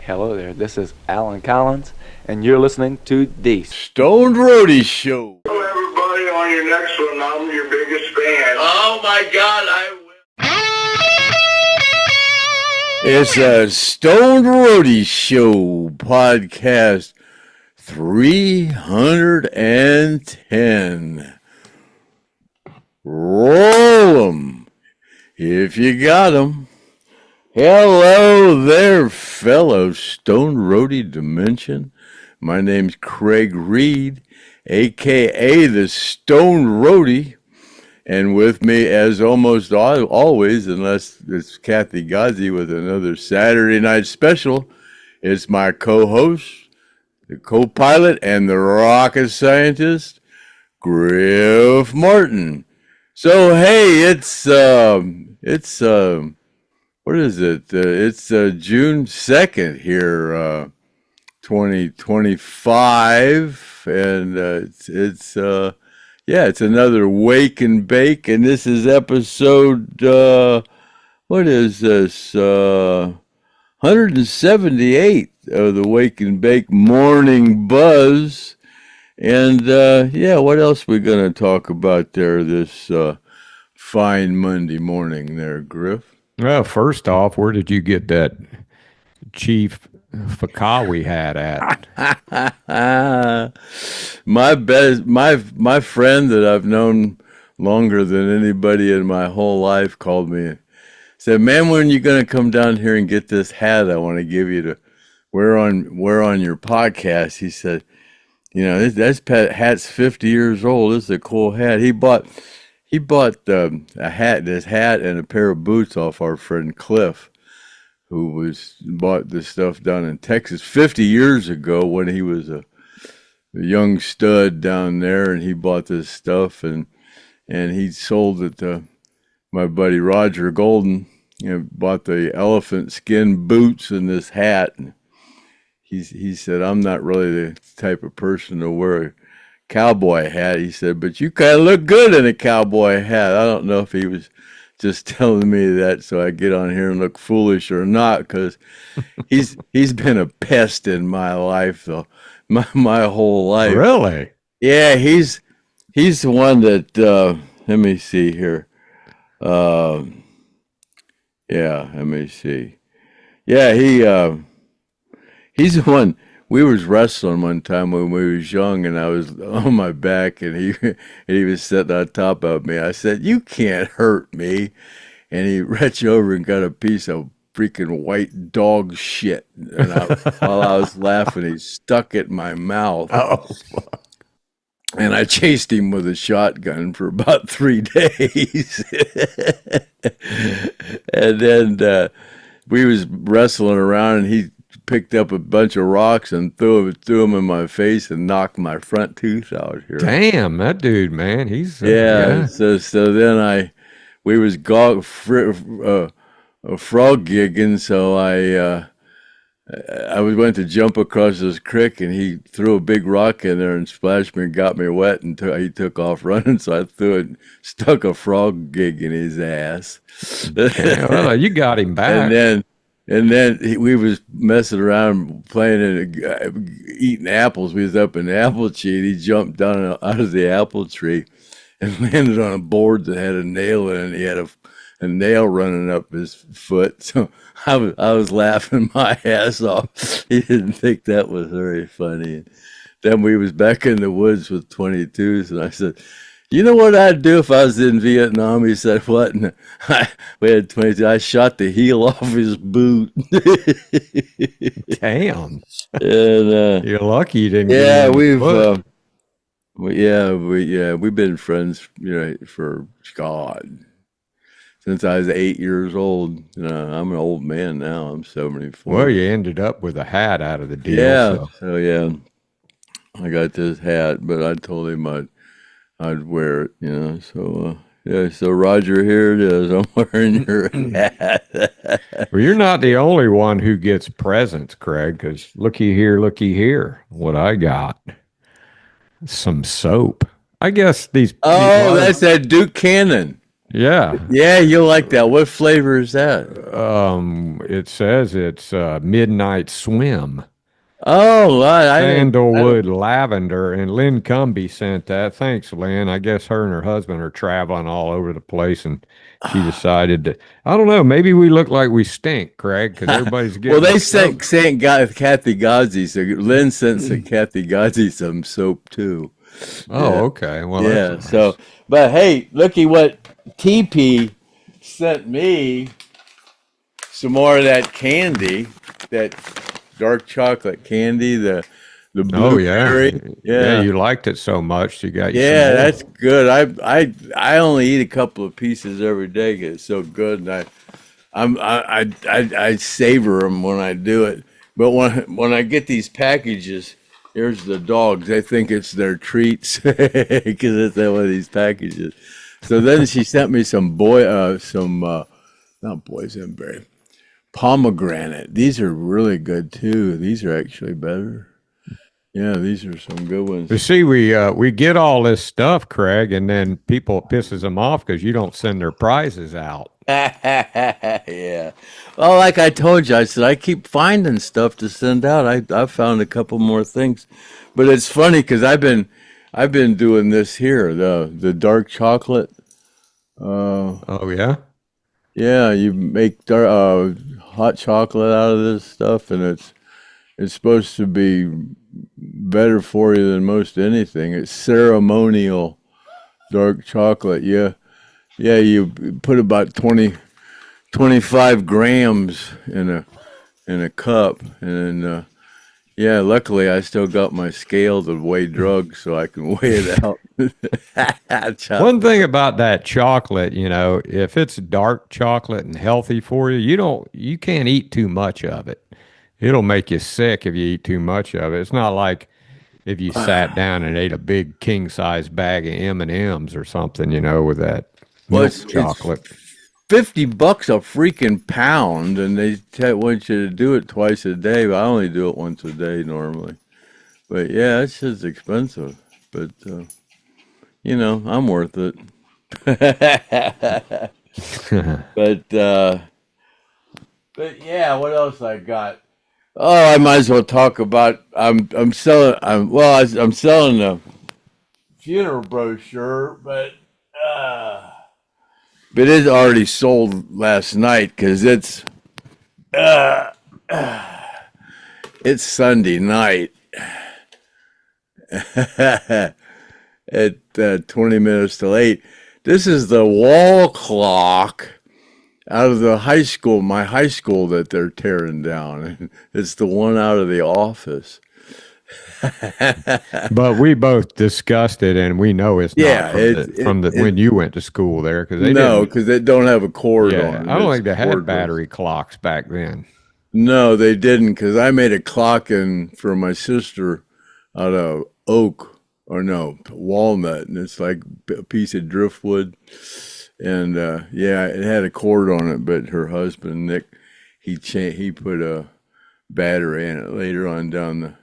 Hello there, this is Alan Collins, and you're listening to the Stoned Roadie Show. Hello, everybody. On your next one, I'm your biggest fan. Oh, my God, I will. It's a Stoned Roadie Show podcast 310. Roll 'em if you got 'em. Hello there, fellow Stoned Roadie Dimension. My name's Craig Reed, a.k.a. the Stoned Roadie. And with me, as almost always, unless it's Kathy Gozzi with another Saturday night special, it's my co-host, the co-pilot, and the rocket scientist, Griff Martin. So, hey, it's what is it? It's June 2nd here, 2025, and it's another Wake and Bake, and this is episode, what is this, 178 of the Wake and Bake Morning Buzz, and, what else we going to talk about there this fine Monday morning there, Griff? Well, first off, where did you get that Chief Fakawi hat at? My friend that I've known longer than anybody in my whole life called me, said, "Man, when you gonna come down here and get this hat I want to give you to wear on your podcast?" He said, "You know, this hat's 50 years old. This is a cool hat." He bought this hat and a pair of boots off our friend Cliff, who bought this stuff down in Texas 50 years ago when he was a young stud down there, and he bought this stuff and he sold it to my buddy Roger Golden. Bought the elephant skin boots and this hat. And he said, "I'm not really the type of person to wear a cowboy hat." He said, "But you kind of look good in a cowboy hat." I don't know if he was just telling me that so I get on here and look foolish or not, because he's been a pest in my life though, my whole life. Really? Yeah, he's the one that let me see here. Let me see. Yeah, he's the one. We was wrestling one time when we was young, and I was on my back, and he was sitting on top of me. I said, "You can't hurt me," and he reached over and got a piece of freaking white dog shit. And while I was laughing, he stuck it in my mouth. Oh, and I chased him with a shotgun for about 3 days. And then we was wrestling around, and he picked up a bunch of rocks and threw them in my face and knocked my front tooth out here. damn, that dude, man. He's So then we was frog gigging, so I went to jump across this creek, and he threw a big rock in there and splashed me and got me wet, and he took off running. So I stuck a frog gig in his ass. Yeah, well, you got him back. And then we was messing around playing and eating apples. We was up in the apple tree, and he jumped down out of the apple tree and landed on a board that had a nail in it, and he had a nail running up his foot. So I was laughing my ass off. He didn't think that was very funny. Then we was back in the woods with 22s, and I said, "You know what I'd do if I was in Vietnam?" He said, "What?" And we had 22. I shot the heel off his boot. Damn. And you're lucky you didn't. Yeah, we've been friends, for God, since I was 8 years old. I'm an old man now. I'm 74. Well, you ended up with a hat out of the deal. Yeah. So yeah, I got this hat, but I told him I'd wear it, so so Roger, here it is. I'm wearing your hat. Well, you're not the only one who gets presents, Craig, because looky here, what I got. Some soap. I guess these. Oh, that's that Duke Cannon. Yeah. Yeah, you'll like that. What flavor is that? It says it's Midnight Swim. Oh, I don't. Sandalwood lavender, and Lynn Cumby sent that. Thanks, Lynn. I guess her and her husband are traveling all over the place, and she decided to. I don't know. Maybe we look like we stink, Craig, because everybody's Well, getting. they sent Kathy Gozzi. So Lynn sent Kathy Gozzi some soap too. Oh, Yeah. okay. Well, Yeah. that's nice. So, but hey, looky what TP sent me. Some more of that candy, that dark chocolate candy, the Oh yeah, blueberry. yeah. Yeah. You liked it so much, you got you Yeah, some more. that's good. I only eat a couple of pieces every day 'cause it's so good, and I savor them when I do it. But when I get these packages, here's the dogs. They think it's their treats because it's in one of these packages. So then she sent me some not boysenberry, pomegranate. These are really good too. These are actually better. Yeah, these are some good ones. You see, we get all this stuff, Craig, and then people it pisses them off because you don't send their prizes out. Yeah. Well, like I told you, I said I keep finding stuff to send out. I found a couple more things, but it's funny because I've been doing this here, the dark chocolate. Oh yeah. Yeah, you make hot chocolate out of this stuff, and it's supposed to be better for you than most anything. It's ceremonial dark chocolate. Yeah, yeah. You put about 25 grams in a cup, and yeah. Luckily, I still got my scale to weigh drugs, so I can weigh it out. One thing about that chocolate, if it's dark chocolate and healthy for you, you can't eat too much of it. It'll make you sick if you eat too much of it. It's not like if you sat down and ate a big king size bag of M&Ms or something, with that Well, milk it's chocolate. $50 a freaking pound, and they want you to do it twice a day. But I only do it once a day normally. But yeah, it's just expensive. But I'm worth it. But yeah, what else I got? Oh, I might as well talk about. I'm selling. I'm selling a funeral brochure, but it's already sold last night because it's Sunday night at 20 minutes till 8. This is the wall clock out of the high school, my high school that they're tearing down. It's the one out of the office. But we both discussed it, and we know it's Yeah, not from the when you went to school there because they no, didn't. because they don't have a cord Yeah, on it. I don't It's think they had cordless. battery clocks back then. No, they didn't, because I made a clock for my sister out of oak, or no, walnut, and it's like a piece of driftwood. And yeah, it had a cord on it, but her husband Nick, he put a battery in it later on down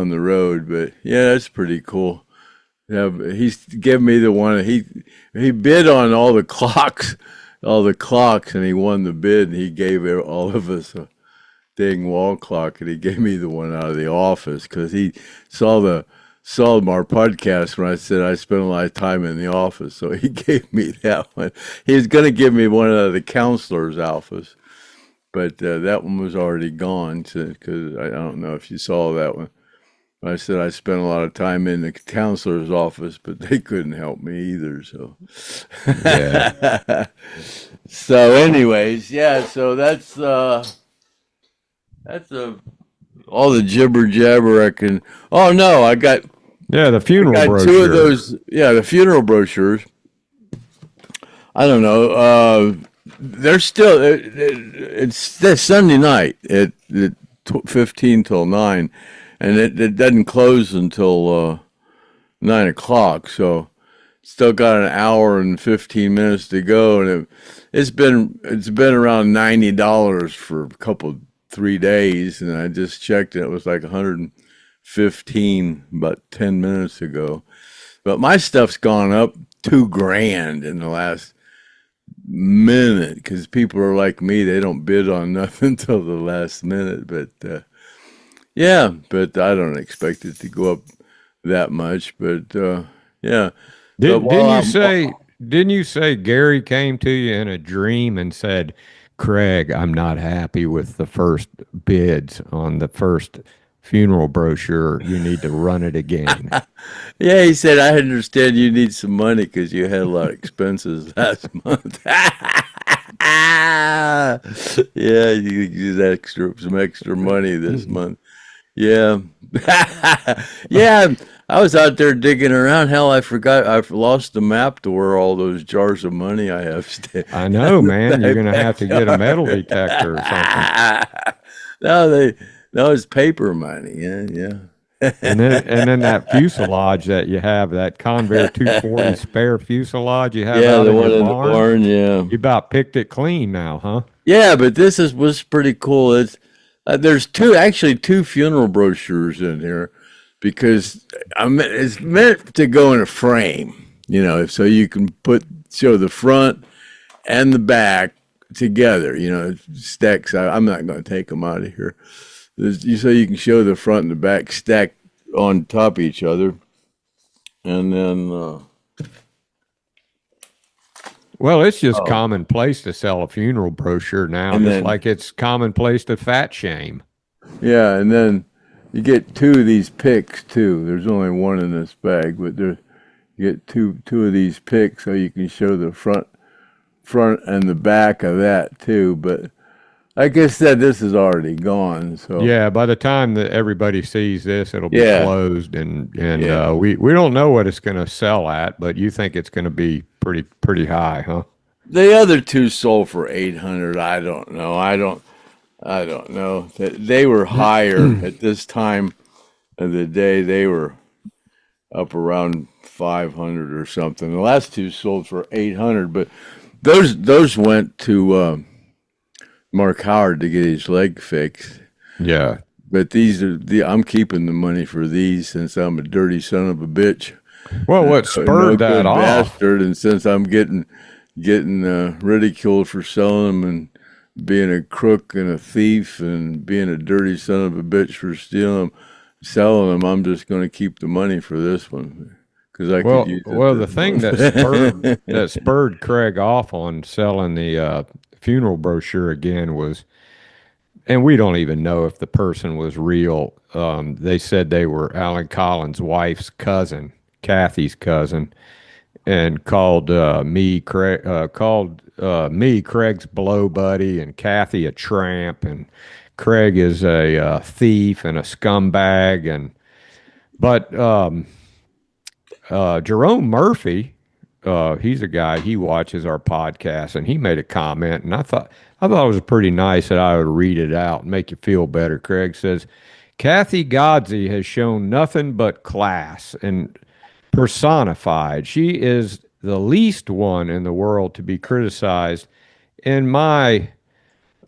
the road. But yeah, that's pretty cool. Yeah, he's given me the one. He bid on all the clocks, and he won the bid. And he gave all of us a dang wall clock, and he gave me the one out of the office because he saw our podcast when I said I spent a lot of time in the office, so he gave me that one. He was going to give me one out of the counselor's office, but that one was already gone because I don't know if you saw that one. I said I spent a lot of time in the counselor's office, but they couldn't help me either. So, Yeah. so anyways, yeah. So that's all the jibber jabber I can. Oh no, I got The funeral got brochure. two of those. Yeah, the funeral brochures. I don't know. They're still. It's this Sunday night at 15 till 9, and it doesn't close until 9 o'clock. So still got an hour and 15 minutes to go, and it's been around $90 for a couple 3 days, and I just checked it. It was like 115 about 10 minutes ago. But my stuff's gone up $2,000 in the last minute, because people are like me, they don't bid on nothing till the last minute. But yeah, but I don't expect it to go up that much. But yeah. Didn't you say Gary came to you in a dream and said, Craig, I'm not happy with the first bids on the first funeral brochure. You need to run it again. Yeah, he said, I understand you need some money because you had a lot of expenses last month. Yeah, you could use some extra money this month. Yeah. Yeah, I was out there digging around. Hell, I've lost the map to where all those jars of money I have stayed. I know, man. You're going to have to get a metal detector or something. No, it's paper money. Yeah. And then that fuselage that you have, that Convair 240 spare fuselage you have out the in one your in the barn, yeah. You about picked it clean now, huh? Yeah, but was pretty cool. It's there's two funeral brochures in here because it's meant to go in a frame, so you can show the front and the back together, stacks. I'm not going to take them out of here. So you can show the front and the back stacked on top of each other, and then. Well, it's just commonplace to sell a funeral brochure now, just like it's commonplace to fat shame. Yeah, and then you get two of these picks too. There's only one in this bag, but you get two of these picks so you can show the front and the back of that too. But like I said, this is already gone. So yeah, by the time that everybody sees this, it'll be closed, and we don't know what it's going to sell at, but you think it's going to be pretty high, huh? The other two sold for $800. I don't know. I don't know. They were higher at this time of the day. They were up around 500 or something. The last two sold for 800, but those went to Mark Howard to get his leg fixed. Yeah. But I'm keeping the money for these since I'm a dirty son of a bitch. Well, what spurred that off? Bastard, and since I'm getting ridiculed for selling them and being a crook and a thief and being a dirty son of a bitch for selling them, I'm just going to keep the money for this one because I could use it. Well, the thing that spurred Craig off on selling the funeral brochure again was, and we don't even know if the person was real. They said they were Alan Collins' wife's cousin, Kathy's cousin, and called me Craig's blow buddy, and Kathy a tramp, and Craig is a thief and a scumbag, but Jerome Murphy, he's a guy, he watches our podcast, and he made a comment, and I thought it was pretty nice that I would read it out and make you feel better. Craig says, Kathy Godsey has shown nothing but class and personified. She is the least one in the world to be criticized, in my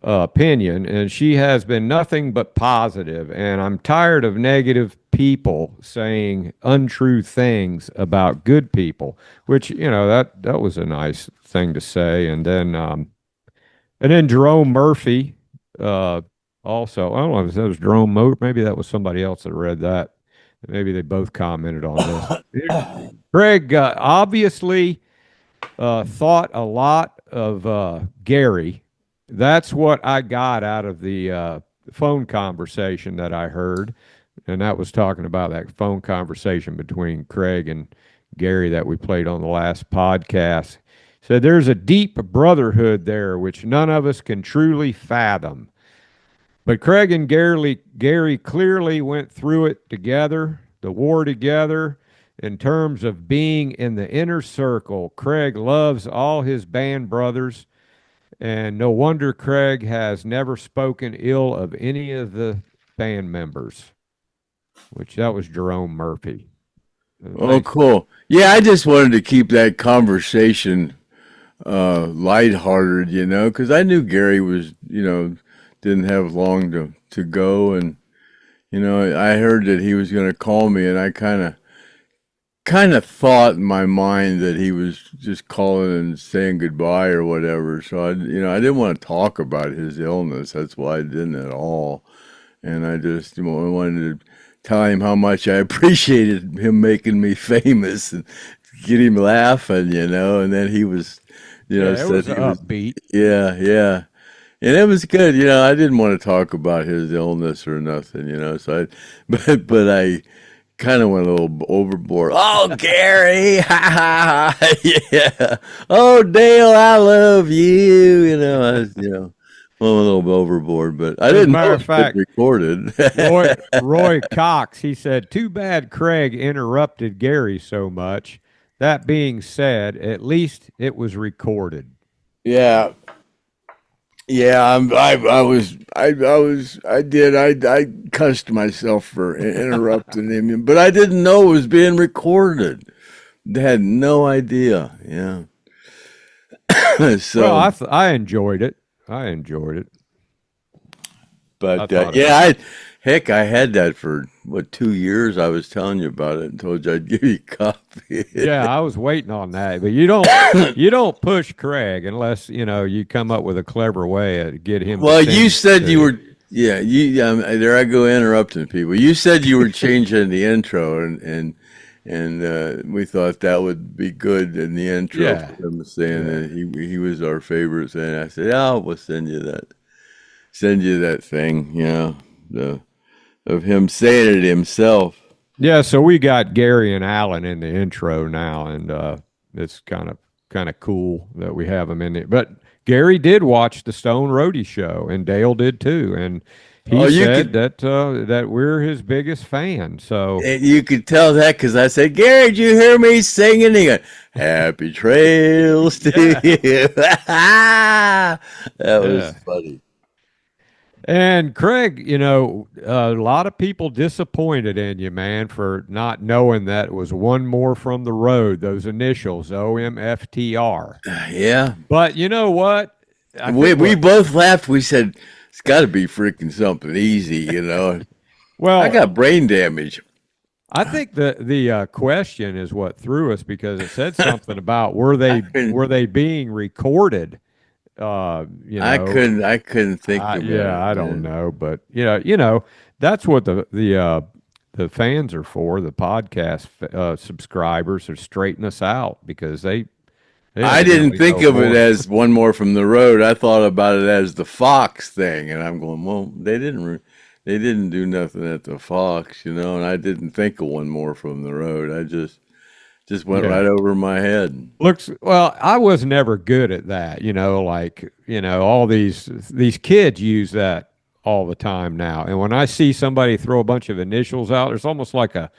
opinion, and she has been nothing but positive, and I'm tired of negative people saying untrue things about good people, which, that was a nice thing to say. And then Jerome Murphy, also, I don't know if that was Jerome Murphy, maybe that was somebody else that read that. Maybe they both commented on this. Greg obviously thought a lot of Gary. That's what I got out of the phone conversation that I heard. And that was talking about that phone conversation between Craig and Gary that we played on the last podcast. So there's a deep brotherhood there, which none of us can truly fathom. But Craig and Gary clearly went through it together, the war together, in terms of being in the inner circle. Craig loves all his band brothers, and no wonder Craig has never spoken ill of any of the band members, which that was Jerome Murphy. Oh, cool. Yeah, I just wanted to keep that conversation lighthearted, because I knew Gary was, didn't have long to go. And, I heard that he was going to call me, and I kind of kind of thought in my mind that he was just calling and saying goodbye or whatever. So I didn't want to talk about his illness. That's why I didn't at all. And I just wanted to tell him how much I appreciated him making me famous and get him laughing, And then he was, it said was he upbeat. yeah. And it was good, I didn't want to talk about his illness or nothing, So but I kind of went a little overboard. Oh, Gary, ha ha ha, yeah. Oh, Dale, I love you. I was, well, a little bit overboard, but I didn't know matter it of fact, was recorded. Roy Cox, he said, "Too bad Craig interrupted Gary so much. That being said, at least it was recorded." Yeah. Yeah, I cussed myself for interrupting him, but I didn't know it was being recorded. I had no idea. Yeah. So, well, I enjoyed it. but I had that for 2 years. I was telling you about it and told you I'd give you a copy. Yeah, I was waiting on that, but you don't push Craig unless you come up with a clever way to get him. Well, you said you were. Yeah, there I go interrupting people. You said you were changing the intro, and we thought that would be good in the intro. Yeah. For him saying that he was our favorite, and I said, "Yeah, we'll send you that thing." Of him saying it himself. Yeah, so we got Gary and Alan in the intro now, and it's kind of cool that we have them in it. But Gary did watch the Stone Roadie show, and Dale did too, and he said that we're his biggest fan. So you could tell that because I said, "Gary, did you hear me singing?" He goes, "Happy trails to you." That was funny. And Craig, a lot of people disappointed in you, man, for not knowing that it was one more from the road, those initials, OMFTR. Yeah. But you know what? We both laughed. We said, it's got to be freaking something easy, Well, I got brain damage. I think the question is what threw us because it said something about were they being recorded? I couldn't think of it. Yeah, I don't know, but that's what the fans are for. The podcast subscribers are straighten us out because they I didn't think of it as one more from the road. I thought about it as the Fox thing, and I'm going, well, they didn't do nothing at the Fox, and I didn't think of one more from the road. I just went right over my head. Well, I was never good at that, all these kids use that all the time now. And when I see somebody throw a bunch of initials out, it's almost like a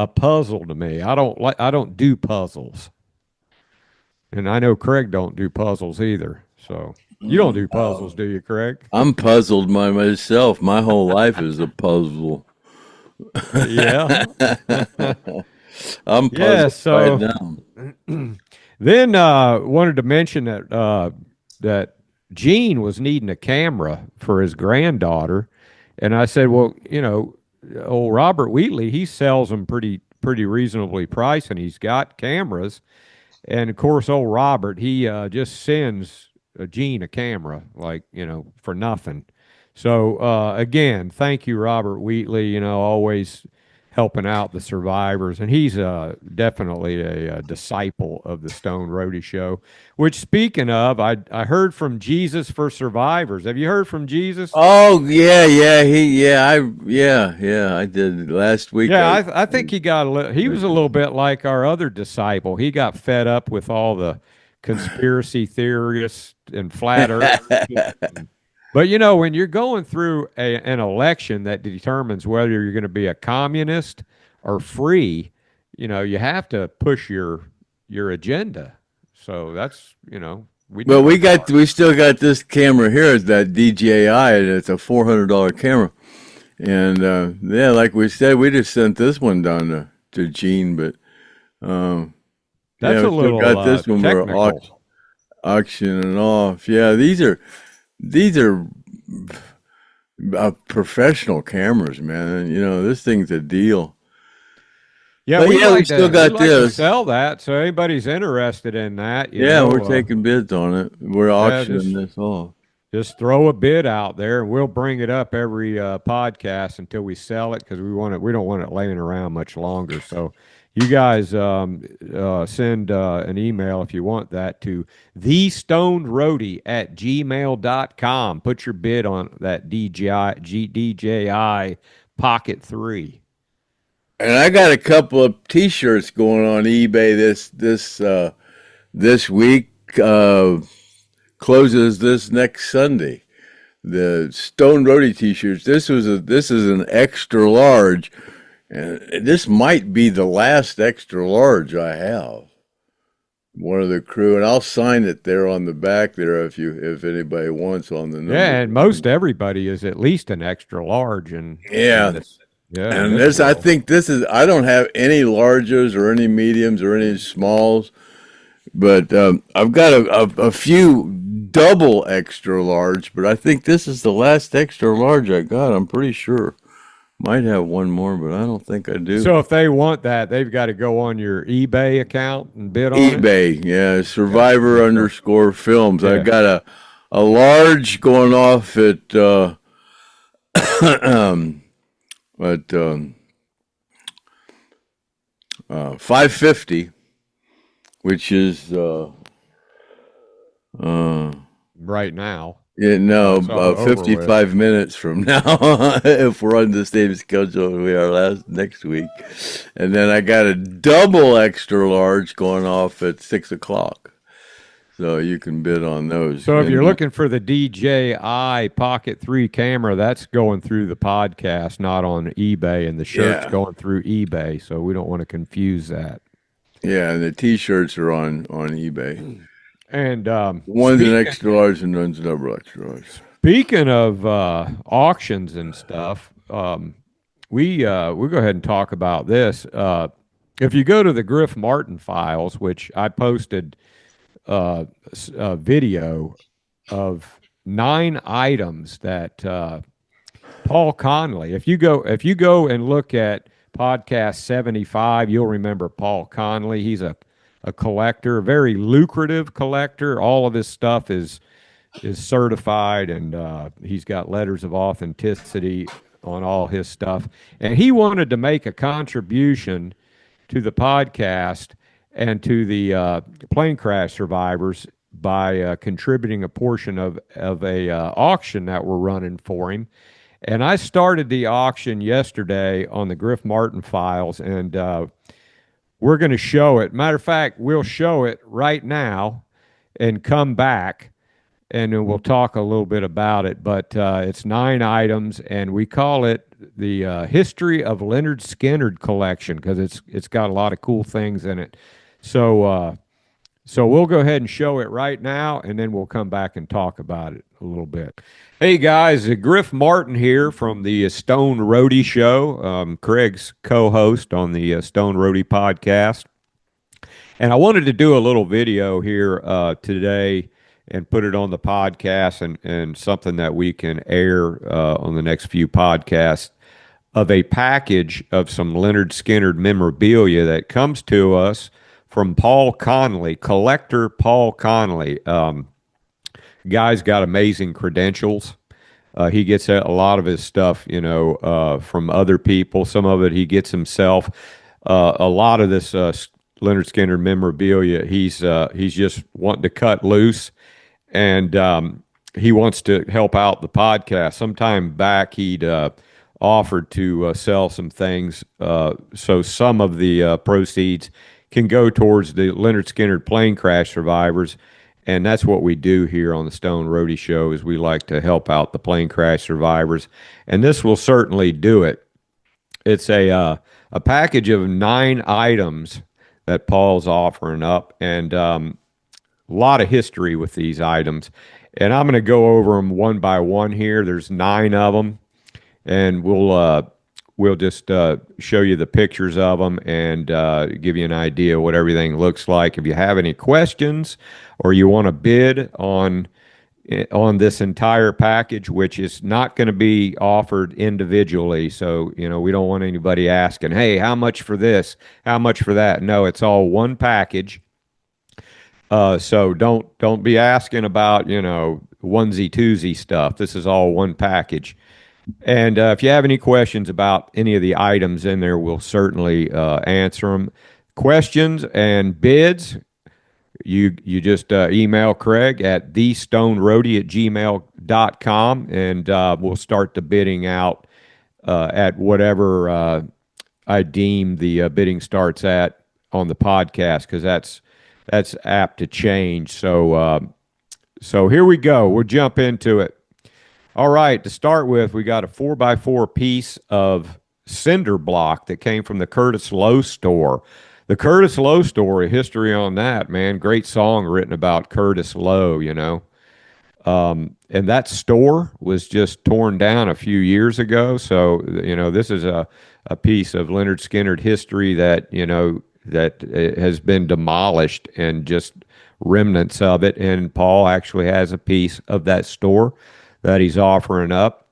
puzzle to me. I don't do puzzles. And I know Craig don't do puzzles either. So you don't do puzzles, do you, Craig? I'm puzzled by myself. My whole life is a puzzle. Yeah. I'm puzzled right now. Then wanted to mention that Gene was needing a camera for his granddaughter, and I said, well, old Robert Wheatley, he sells them pretty reasonably priced, and he's got cameras, and of course, old Robert, he just sends Gene a camera, for nothing. So again, thank you, Robert Wheatley. Always helping out the survivors, and he's definitely a disciple of the Stone Roadie show. Which, speaking of, I heard from Jesus for Survivors. Have you heard from Jesus? Oh yeah, I did last week. Yeah, I think he was a little bit like our other disciple. He got fed up with all the conspiracy theorists and flat earth. But when you're going through an election that determines whether you're going to be a communist or free, you have to push your agenda. So that's we still got this camera here, that DJI, and it's a $400 camera, and like we said, we just sent this one down to Gene, but that's a little got this one technical. We're auctioning off. Yeah, these are professional cameras, man. This thing's a deal. Yeah, But we yeah, we still got we'd like to this. sell that. So anybody's interested in that, We're taking bids on it. We're auctioning this off. Just throw a bid out there, and we'll bring it up every podcast until we sell it because we don't want it laying around much longer. So you guys send an email if you want that to thestonedroadie@gmail.com. Put your bid on that DJI Pocket 3. And I got a couple of T-shirts going on eBay this week. Closes this next Sunday. The Stone Roadie T-shirts. This is an extra large, and this might be the last extra large I have. One of the crew, and I'll sign it there on the back there if anybody wants on the number. Yeah, and most everybody is at least an extra large, and this I think this is. I don't have any larges or any mediums or any smalls. But I've got a few double extra large, but I think this is the last extra large I got. I'm pretty sure. Might have one more, but I don't think I do. So if they want that, they've got to go on your eBay account and bid on it? eBay, yeah, Survivor_Films. Yeah. I got a large going off at $550. Which is right now. Yeah, no, 55 minutes from now, if we're on the same schedule we are next week. And then I got a double extra large going off at 6 o'clock. So you can bid on those. So if you're looking for the DJI Pocket 3 camera, that's going through the podcast, not on eBay, and the shirt's going through eBay, so we don't want to confuse that. Yeah, and the T-shirts are on eBay. And one's an extra large and one's an double extra large. Speaking of auctions and stuff, we'll go ahead and talk about this. If you go to the Griff Martin files, which I posted a video of 9 items that Paul Conley. If you go and look at podcast 75, you'll remember Paul Conley. He's a collector, a very lucrative collector. All of his stuff is certified, and he's got letters of authenticity on all his stuff. And he wanted to make a contribution to the podcast and to the plane crash survivors by contributing a portion of a auction that we're running for him. And I started the auction yesterday on the Griff Martin files, and we're going to show it. Matter of fact, we'll show it right now and come back, and then we'll talk a little bit about it. But it's 9 items, and we call it the History of Lynyrd Skynyrd collection because it's got a lot of cool things in it. So we'll go ahead and show it right now, and then we'll come back and talk about it a little bit. Hey, guys, Griff Martin here from the Stone Roadie Show, Craig's co-host on the Stone Roadie podcast. And I wanted to do a little video here today and put it on the podcast and something that we can air on the next few podcasts of a package of some Lynyrd Skynyrd memorabilia that comes to us from Paul Conley, collector Paul Conley. Guy's got amazing credentials. He gets a lot of his stuff, from other people. Some of it he gets himself. A lot of this Lynyrd Skynyrd memorabilia, he's just wanting to cut loose, and he wants to help out the podcast. Sometime back, he'd offered to sell some things, so some of the proceeds can go towards the Lynyrd Skynyrd plane crash survivors. And that's what we do here on the Stone Roadie Show, is we like to help out the plane crash survivors. And this will certainly do it. It's a package of 9 items that Paul's offering up, and a lot of history with these items. And I'm going to go over them one by one here. There's 9 of them, and we'll just show you the pictures of them and give you an idea of what everything looks like. If you have any questions or you want to bid on on this entire package, which is not going to be offered individually. So, we don't want anybody asking, hey, how much for this? How much for that? No, it's all one package. So don't be asking about, onesie twosie stuff. This is all one package. And if you have any questions about any of the items in there, we'll certainly answer them. Questions and bids, you just email Craig at thestoneroadie@gmail.com, and we'll start the bidding out at whatever I deem the bidding starts at on the podcast, because that's apt to change. So here we go. We'll jump into it. All right, to start with, we got a 4x4 piece of cinder block that came from the Curtis Lowe store. The Curtis Lowe store, a history on that, man. Great song written about Curtis Lowe, and that store was just torn down a few years ago. So, this is a piece of Lynyrd Skynyrd history that, that has been demolished, and just remnants of it. And Paul actually has a piece of that store that he's offering up.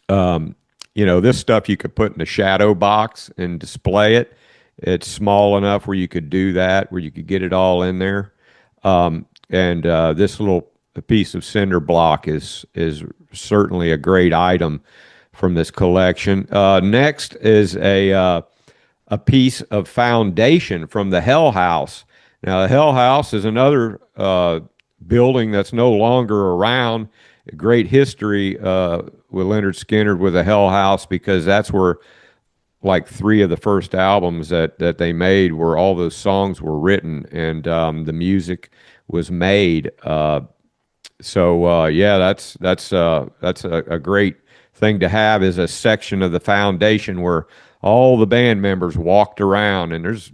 This stuff you could put in a shadow box and display it. It's small enough where you could do that, where you could get it all in there. This little piece of cinder block is certainly a great item from this collection. Next is a piece of foundation from the Hell House. Now, the Hell House is another building that's no longer around. A great history with Lynyrd Skynyrd with the Hell House, because that's where like 3 of the first albums that they made, where all those songs were written, and the music was made. That's a great thing to have, is a section of the foundation where all the band members walked around, and there's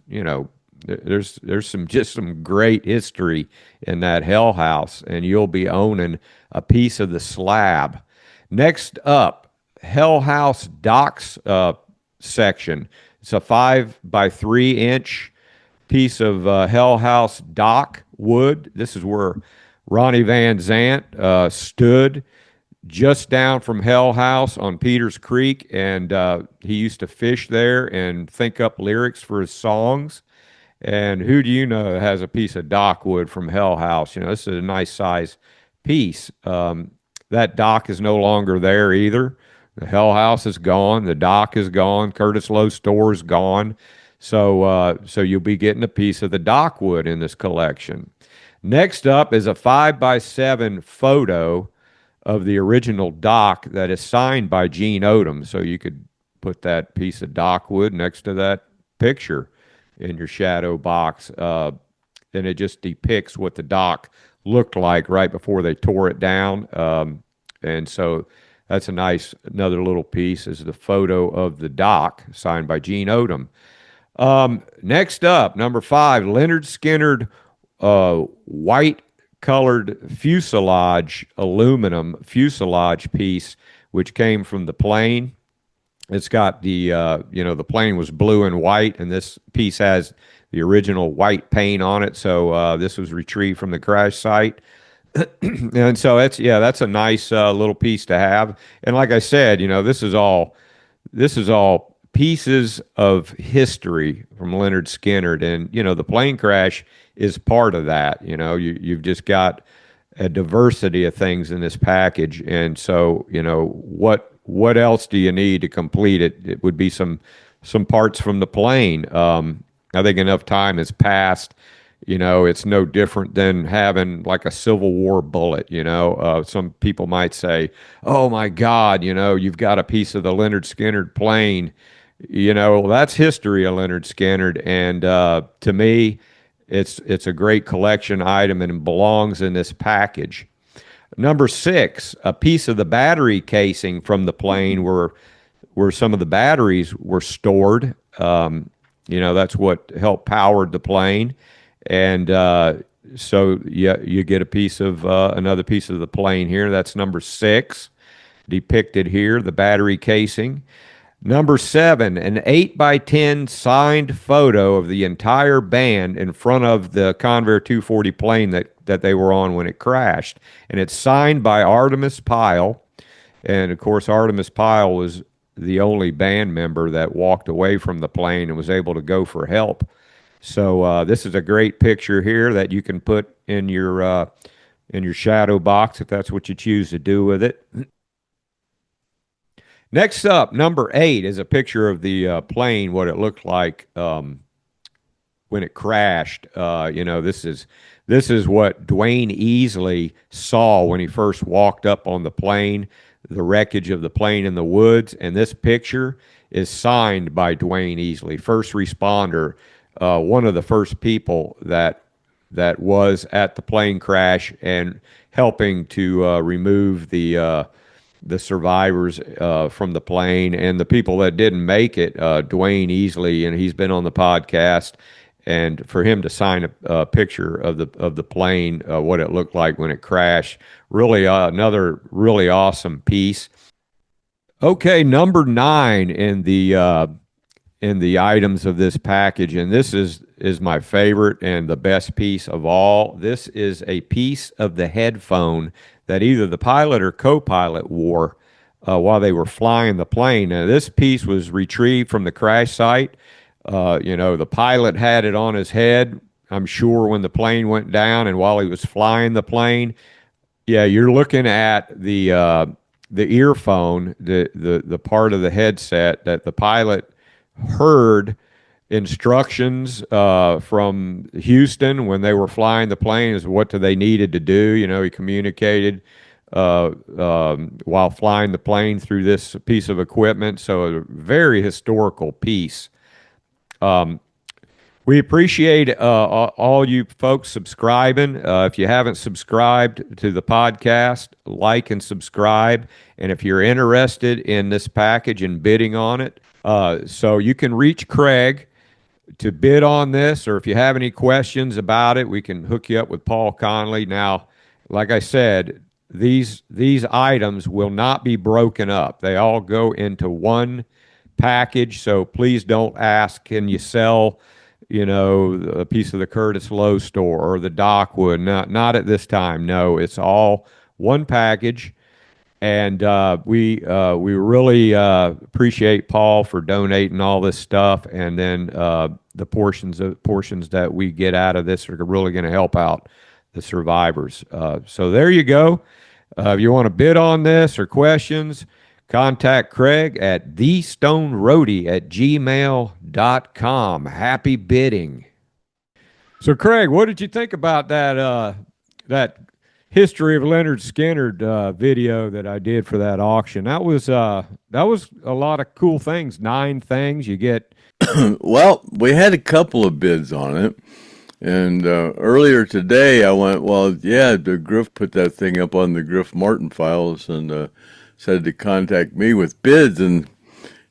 some great history in that Hell House, and you'll be owning a piece of the slab. Next up, Hell House docks section. It's a 5x3 inch piece of Hell House dock wood. This is where Ronnie Van Zant stood just down from Hell House on Peters Creek, and he used to fish there and think up lyrics for his songs. And who do you know has a piece of dock wood from Hell House? This is a nice size piece. That dock is no longer there either. The Hell House is gone. The dock is gone. Curtis Lowe store is gone. So you'll be getting a piece of the dock wood in this collection. Next up is a 5x7 photo of the original dock that is signed by Gene Odom. So you could put that piece of dock wood next to that picture in your shadow box. And it just depicts what the dock looked like right before they tore it down. And so that's another little piece, is the photo of the dock signed by Gene Odom. Next up, number 5, Lynyrd Skynyrd white colored fuselage, aluminum fuselage piece, which came from the plane. It's got the plane was blue and white, and this piece has the original white paint on it. So this was retrieved from the crash site. And so that's a nice little piece to have. And like I said, this is all pieces of history from Lynyrd Skynyrd, and the plane crash is part of that. You've just got a diversity of things in this package, and so what else do you need to complete it? It would be some parts from the plane. I think enough time has passed. It's no different than having like a Civil War bullet. Some people might say, "Oh my God, you've got a piece of the Lynyrd Skynyrd plane." Well, that's history of Lynyrd Skynyrd, and to me, it's a great collection item, and it belongs in this package. Number 6, a piece of the battery casing from the plane where some of the batteries were stored. That's what helped power the plane. And so you get a piece of another piece of the plane here. That's number 6, depicted here, the battery casing. Number 7, an 8x10 signed photo of the entire band in front of the Convair 240 plane that that they were on when it crashed. And it's signed by Artimus Pyle. And of course, Artimus Pyle was the only band member that walked away from the plane and was able to go for help. So this is a great picture here that you can put in your shadow box if that's what you choose to do with it. Next up, number 8 is a picture of the plane, what it looked like when it crashed. This is what Dwayne Easley saw when he first walked up on the plane, the wreckage of the plane in the woods. And this picture is signed by Dwayne Easley, first responder, one of the first people that was at the plane crash and helping to remove the survivors from the plane and the people that didn't make it. Dwayne Easley, and he's been on the podcast, and for him to sign a picture of the plane, what it looked like when it crashed, really another really awesome piece. Okay, number 9 in the items of this package, and this is my favorite and the best piece of all. This is a piece of the headphone that either the pilot or co-pilot wore while they were flying the plane. Now, this piece was retrieved from the crash site. The pilot had it on his head, I'm sure, when the plane went down, and while he was flying the plane. Yeah, you're looking at the earphone, the part of the headset that the pilot heard instructions from Houston when they were flying the plane as what they needed to do. He communicated while flying the plane through this piece of equipment. So a very historical piece. We appreciate all you folks subscribing. If you haven't subscribed to the podcast, like and subscribe. And if you're interested in this package and bidding on it, so you can reach Craig to bid on this, or if you have any questions about it, we can hook you up with Paul Conley. Now, like I said, these items will not be broken up. They all go into one package, so please don't ask, can you sell, a piece of the Curtis Lowe store or the Dockwood? Not at this time. No, it's all one package. And we really appreciate Paul for donating all this stuff, and then the portions that we get out of this are really going to help out the survivors. So there you go. If you want to bid on this or questions, contact Craig at thestoneroadie@gmail.com. Happy bidding. So Craig, what did you think about that History of Lynyrd Skynyrd video that I did for that auction? That was a lot of cool things. 9 things you get. Well, we had a couple of bids on it, and earlier today I went, well, yeah, the Griff put that thing up on the Griff Martin files and said to contact me with bids, and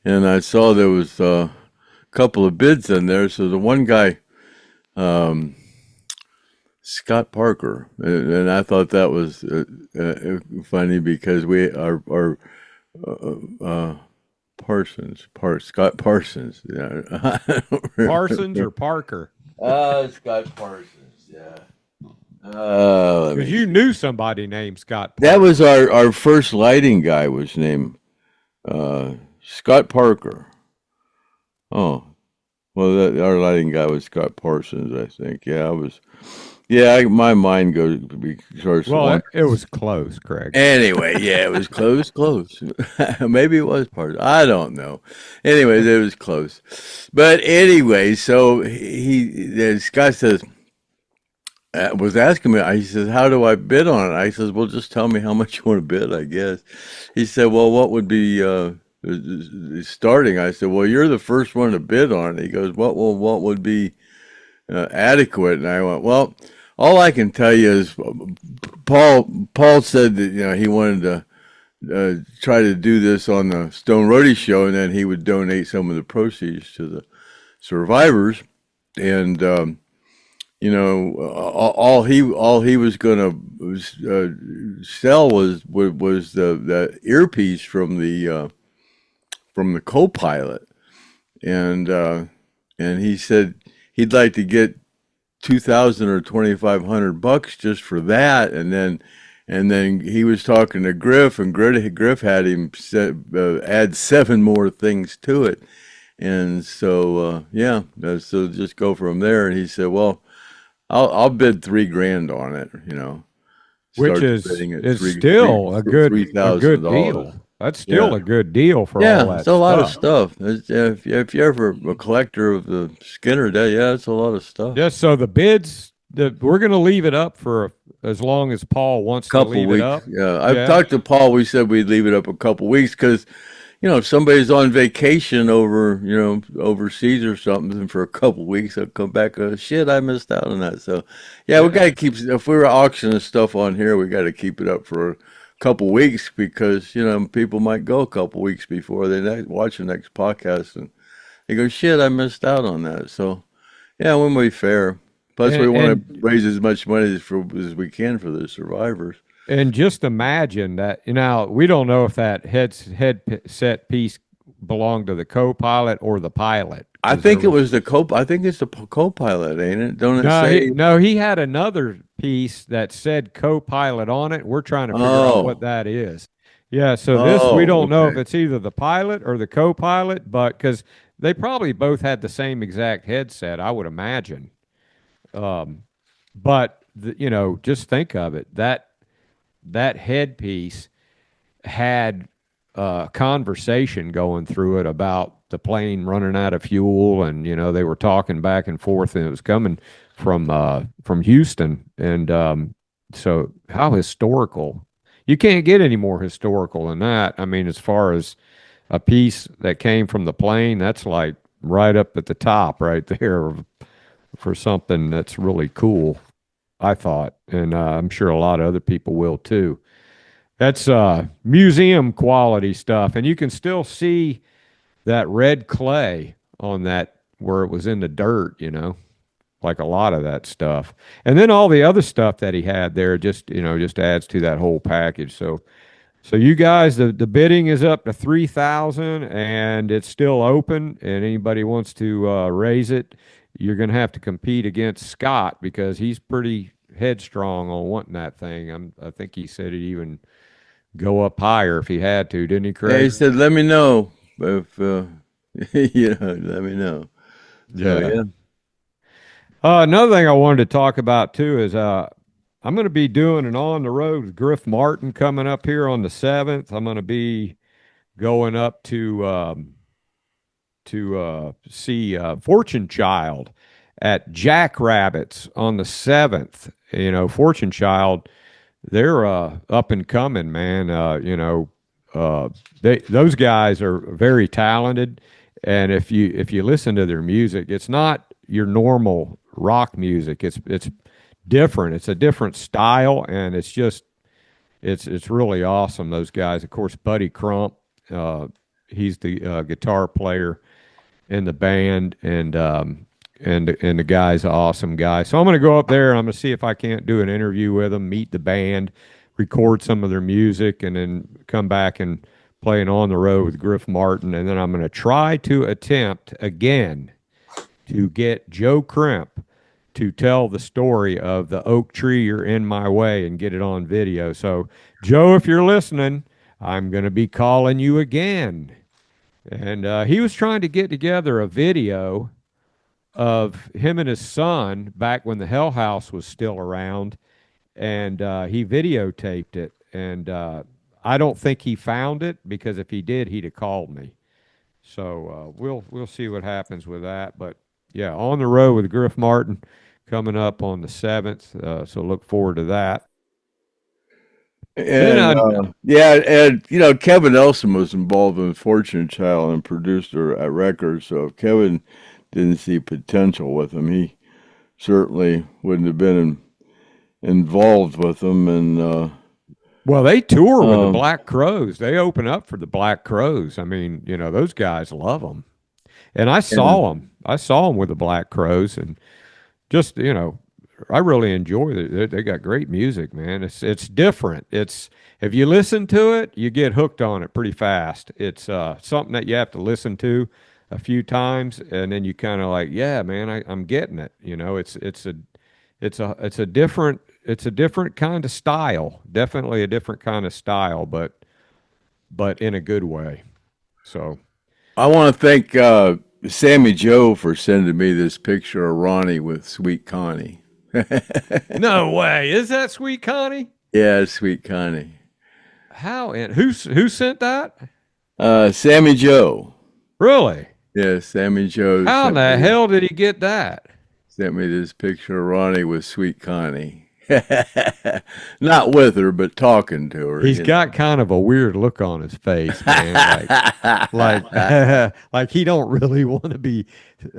I saw there was a couple of bids in there. So the one guy, Scott Parker, and I thought that was funny because Scott Parsons. Yeah. Parsons or Parker? Scott Parsons, yeah. Because you knew somebody named Scott Parker. That was our first lighting guy was named Scott Parker. Oh, well, our lighting guy was Scott Parsons, I think. Yeah, my mind goes. Well, it was close, Craig. Anyway, yeah, it was close. Maybe it was Parsons. I don't know. Anyways, it was close. But anyway, so Scott says, was asking me, he says, how do I bid on it? I says, well, just tell me how much you want to bid, I guess. He said, well, what would be starting? I said, well, you're the first one to bid on it. He goes, what would be adequate? And I went, well, all I can tell you is Paul said that, he wanted to try to do this on the Stone Roadie show, and then he would donate some of the proceeds to the survivors. And, all he was going to sell was the earpiece from the co-pilot, and he said he'd like to get $2,000 or $2,500 just for that, and then he was talking to Griff, and Griff had him add 7 more things to it, and so so just go from there. And he said, "Well, I'll bid $3,000 on it," which is still a good deal. That's still a good deal for all that. It's a lot of stuff. If you're ever a collector of the Skynyrd, it's a lot of stuff. Yeah, so the bids, we're going to leave it up for as long as Paul wants to leave weeks. It up. Yeah, I've talked to Paul. We said we'd leave it up a couple weeks because, if somebody's on vacation overseas or something for a couple weeks, they'll come back and go, shit, I missed out on that. So, we got to keep, if we were auctioning stuff on here, we got to keep it up for couple weeks because people might go a couple weeks before they watch the next podcast and they go, shit, I missed out on that. So we want to be fair, plus we want to raise as much money as we can for the survivors. And just imagine that, we don't know if that headset piece belonged to the co-pilot or the pilot. I think it was I think it's the co-pilot, ain't it? Don't it say? No, he had another piece that said co-pilot on it. We're trying to figure out what that is. Yeah, so we don't know if it's either the pilot or the co-pilot, but because they probably both had the same exact headset, I would imagine. But just think of it. That headpiece had conversation going through it about the plane running out of fuel, and they were talking back and forth, and it was coming from Houston, and so how historical. You can't get any more historical than that. I mean, as far as a piece that came from the plane, that's like right up at the top right there for something that's really cool, I thought, and I'm sure a lot of other people will too. That's museum quality stuff, and you can still see that red clay on that where it was in the dirt, like a lot of that stuff. And then all the other stuff that he had there just adds to that whole package. So you guys, the bidding is up to 3,000 and it's still open, and anybody wants to raise it, you're going to have to compete against Scott because he's pretty headstrong on wanting that thing. I think he said he'd even go up higher if he had to, didn't he, Craig? Yeah, he said, let me know if, let me know. Yeah. Another thing I wanted to talk about too is I'm going to be doing an on the road with Griff Martin coming up here on the 7th. I'm going to be going up to see Fortune Child at Jackrabbits on the 7th. Fortune Child, they're up and coming, man. Those guys are very talented, and if you listen to their music, it's not your normal rock music. It's different. It's a different style, and it's really awesome. Those guys, of course, Buddy Crump, he's the guitar player in the band, and the guy's an awesome guy. So I'm going to go up there and I'm going to see if I can't do an interview with them, meet the band, record some of their music, and then come back and play an on the road with Griff Martin. And then I'm going to try to attempt again to get Joe Crimp to tell the story of the oak tree you're in my way and get it on video. So Joe, if you're listening, I'm going to be calling you again. And he was trying to get together a video of him and his son back when the Hell House was still around, and he videotaped it. And I don't think he found it, because if he did, he'd have called me. So we'll see what happens with that. But yeah, on the road with Griff Martin coming up on the 7th. So look forward to that. And Kevin Nelson was involved in Fortune Child and produced a record. So if Kevin didn't see potential with him, he certainly wouldn't have been involved with them. And well, they tour with the Black Crowes. They open up for the Black Crowes. I mean, those guys love them. And I saw them. I saw them with the Black Crowes, and just I really enjoy it. They got great music, man. It's different. It's, if you listen to it, you get hooked on it pretty fast. It's something that you have to listen to a few times, and then you kind of like, yeah, man, I'm getting it. it's a different kind of style. Definitely a different kind of style, but in a good way. So I want to thank Sammy Joe for sending me this picture of Ronnie with Sweet Connie. no way. Is that Sweet Connie? Yeah, Sweet Connie. How and who sent that? Sammy Joe. Really? Yeah, Sammy Joe. How in the hell did he get that? Sent me this picture of Ronnie with Sweet Connie. Not with her, but talking to her. He's got kind of a weird look on his face, man. Like he don't really want to be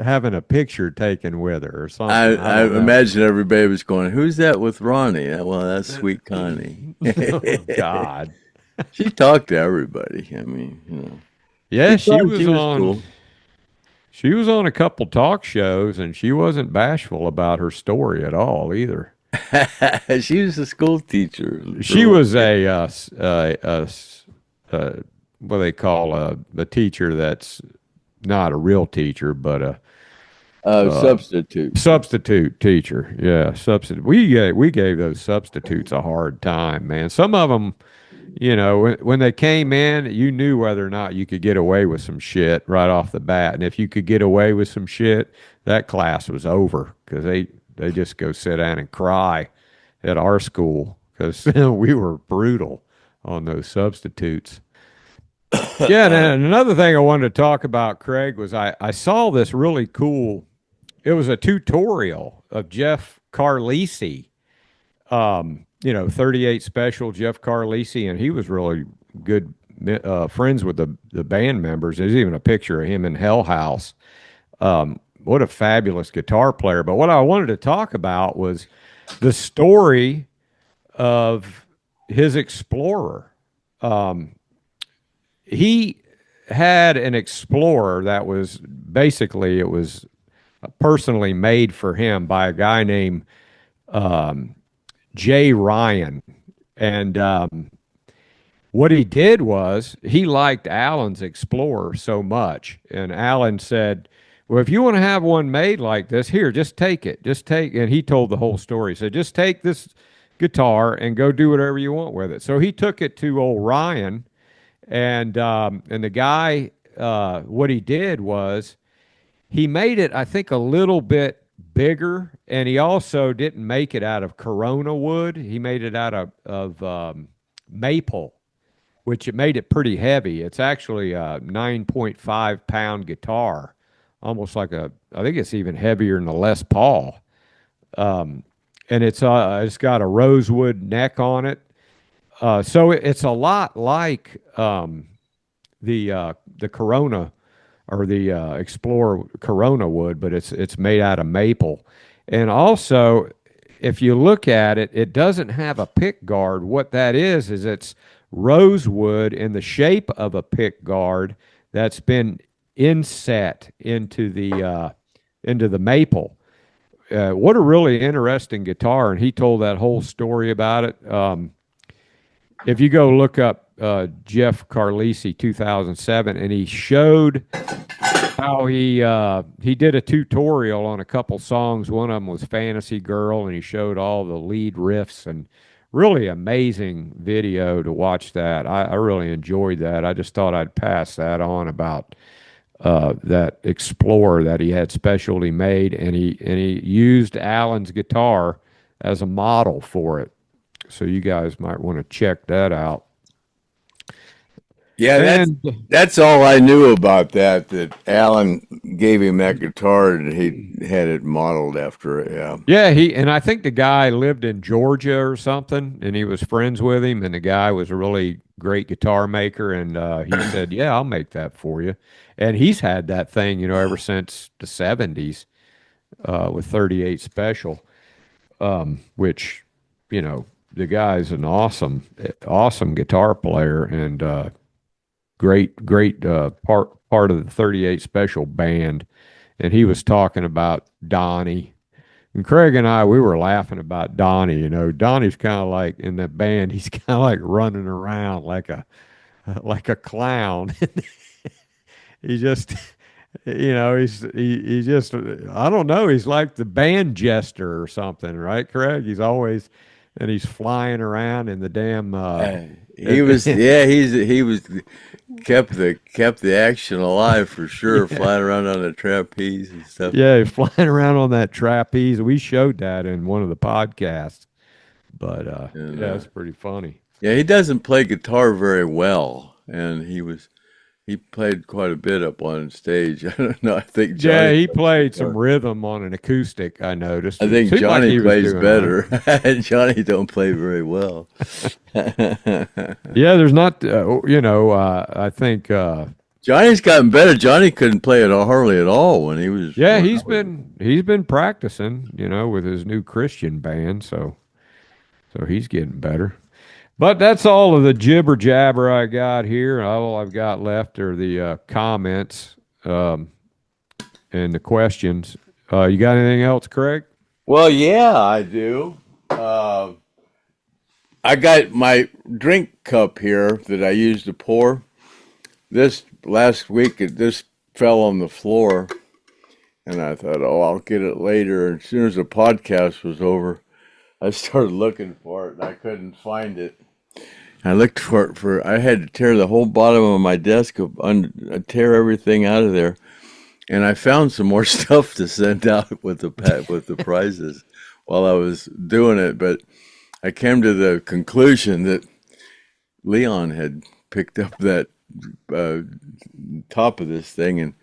having a picture taken with her or something. I imagine everybody was going, "Who's that with Ronnie?" Well, that's Sweet Connie. Oh, God. She talked to everybody. I mean, you know. Yeah, she was on. Cool. She was on a couple talk shows, and she wasn't bashful about her story at all either. She was a school teacher. She was what they call a teacher that's not a real teacher, but a substitute teacher. Yeah, substitute. We gave those substitutes a hard time, man. Some of them, you know, when they came in, you knew whether or not you could get away with some shit right off the bat, and if you could get away with some shit, that class was over because they just go sit down and cry at our school because we were brutal on those substitutes. Yeah, and another thing I wanted to talk about, Craig, was I saw this really cool. It was a tutorial of Jeff Carlisi, 38 Special, Jeff Carlisi, and he was really good friends with the band members. There's even a picture of him in Hell House. What a fabulous guitar player. But what I wanted to talk about was the story of his Explorer. He had an Explorer that was basically, it was personally made for him by a guy named Jay Ryan. And what he did was he liked Alan's Explorer so much. And Alan said, well, if you want to have one made like this, here, just take it. And he told the whole story. He said, just take this guitar and go do whatever you want with it. So he took it to old Ryan, and the guy, what he did was he made it, I think, a little bit bigger, and he also didn't make it out of Corona wood. He made it out of maple, which it made it pretty heavy. It's actually a 9.5 pound guitar. Almost like I think it's even heavier than a Les Paul. And it's got a rosewood neck on it. So it's a lot like the Corona or the Explorer Corona wood, but it's made out of maple. And also, if you look at it, it doesn't have a pick guard. What that is it's rosewood in the shape of a pick guard that's been inset into the maple. What a really interesting guitar, and he told that whole story about it. If you go look up Jeff Carlisi 2007, and he showed how he did a tutorial on a couple songs. One of them was Fantasy Girl, and he showed all the lead riffs, and really amazing video to watch that. I really enjoyed that. I just thought I'd pass that on about that Explorer that he had specially made, and he used Alan's guitar as a model for it. So you guys might want to check that out. Yeah, that's all I knew about that Alan gave him that guitar and he had it modeled after it. Yeah, and I think the guy lived in Georgia or something, and he was friends with him, and the guy was a really great guitar maker, and he said, yeah, I'll make that for you. And he's had that thing, ever since the 70s with 38 Special, which, the guy's an awesome guitar player, and great part of the 38 Special band. And he was talking about Donnie. And Craig and I, we were laughing about Donnie. Donnie's kind of like in the band. He's kind of like running around like a clown. He just, he just, I don't know. He's like the band jester or something, right, Craig? He's flying around in the damn. He was, yeah, he was kept the action alive for sure, Yeah, flying around on a trapeze and stuff. yeah, he's flying around on that trapeze. We showed that in one of the podcasts, but And yeah, it's pretty funny. yeah, he doesn't play guitar very well, and he played quite a bit up on stage. I don't know. I think Yeah, Johnny he plays played some guitar. rhythm on an acoustic. I noticed. I It think seemed like Johnny he was plays doing all right. better. Johnny don't play very well. Yeah, there's not. I think. Johnny's gotten better. Johnny couldn't play it hardly at all when he was. Yeah, When I he's been practicing, with his new Christian band, so he's getting better. But that's all of the jibber jabber I got here. All I've got left are the comments and the questions. You got anything else, Craig? Well, yeah, I do. I got my drink cup here that I used to pour. This last week, this fell on the floor, and I thought, oh, I'll get it later. And as soon as the podcast was over, I started looking for it, and I couldn't find it. I looked for it I had to tear the whole bottom of my desk, tear everything out of there, and I found some more stuff to send out with the prizes while I was doing it. But I came to the conclusion that Leon had picked up that top of this thing and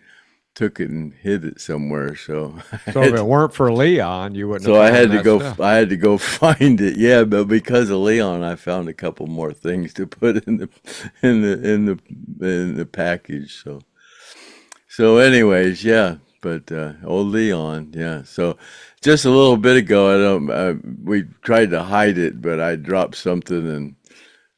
took it and hid it somewhere. So So if it weren't for Leon, you wouldn't. so have I found had to that go. stuff. I had to go find it. Yeah, but because of Leon, I found a couple more things to put in the package. So anyways, yeah. But old Leon, yeah. So just a little bit ago, we tried to hide it, but I dropped something and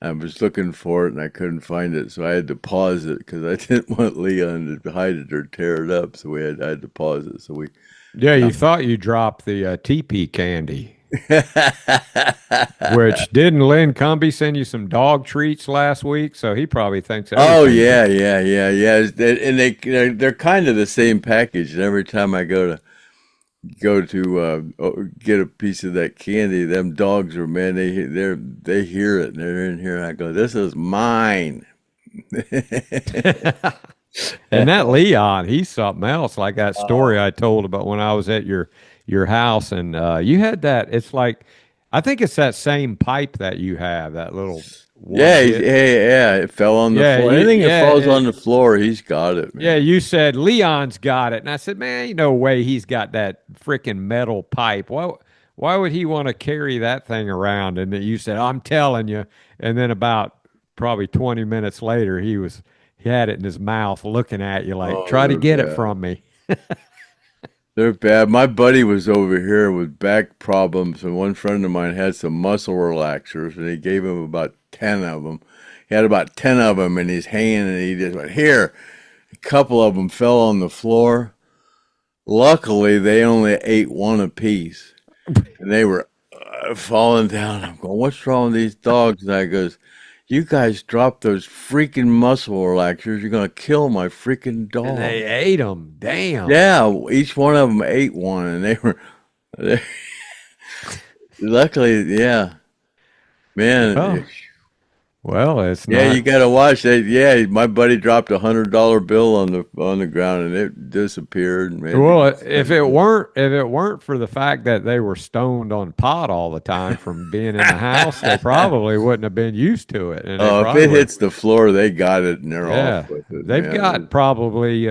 I was looking for it and I couldn't find it, so I had to pause it because I didn't want Leon to hide it or tear it up. So I had to pause it. So we. Yeah, you thought you dropped the TP candy. Which didn't Lynn Cumby send you some dog treats last week? So he probably thinks Oh everything. yeah. And they're kind of the same package. And every time I go to get a piece of that candy, them dogs are, man, they hear it and they're in here. And I go, this is mine. And that Leon, he's something else. Like that story I told about when I was at your house, and you had that. It's like, I think it's that same pipe that you have, that little one Yeah, hit. yeah, it fell on the Yeah, floor. Anything that falls on the floor, he's got it, man. Yeah, you said Leon's got it, and I said, man, ain't no way he's got that freaking metal pipe. Why would he want to carry that thing around? And then you said, I'm telling you. And then about probably 20 minutes later, he had it in his mouth, looking at you like, Oh, try to they're get it bad. from me. They're bad. My buddy was over here with back problems, and one friend of mine had some muscle relaxers, and he gave him about 10 of them. He had about 10 of them in his hand, and he just went, here. A couple of them fell on the floor. Luckily, they only ate one apiece, and they were falling down. I'm going, what's wrong with these dogs? And I goes, you guys dropped those freaking muscle relaxers. You're going to kill my freaking dog. And they ate them. Damn. Yeah, each one of them ate one, and they luckily, yeah, man. Oh, well, it's Yeah, not. you gotta watch that. Yeah, my buddy dropped $100 bill on the ground, and it disappeared. Well, if it weren't for the fact that they were stoned on pot all the time from being in the house, they probably wouldn't have been used to it. And Oh, if it hits the floor, they got it, and they're yeah, off with it, they've man. got probably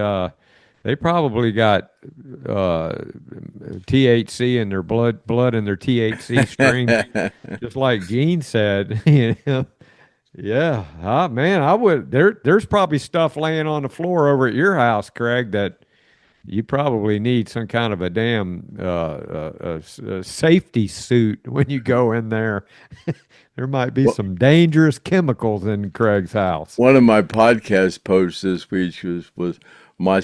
they probably got THC in their blood in their THC string, just like Gene said. Yeah, man, I would. There's probably stuff laying on the floor over at your house, Craig, that you probably need some kind of a damn safety suit when you go in there. There might be some dangerous chemicals in Craig's house. One of my podcast posts this week was my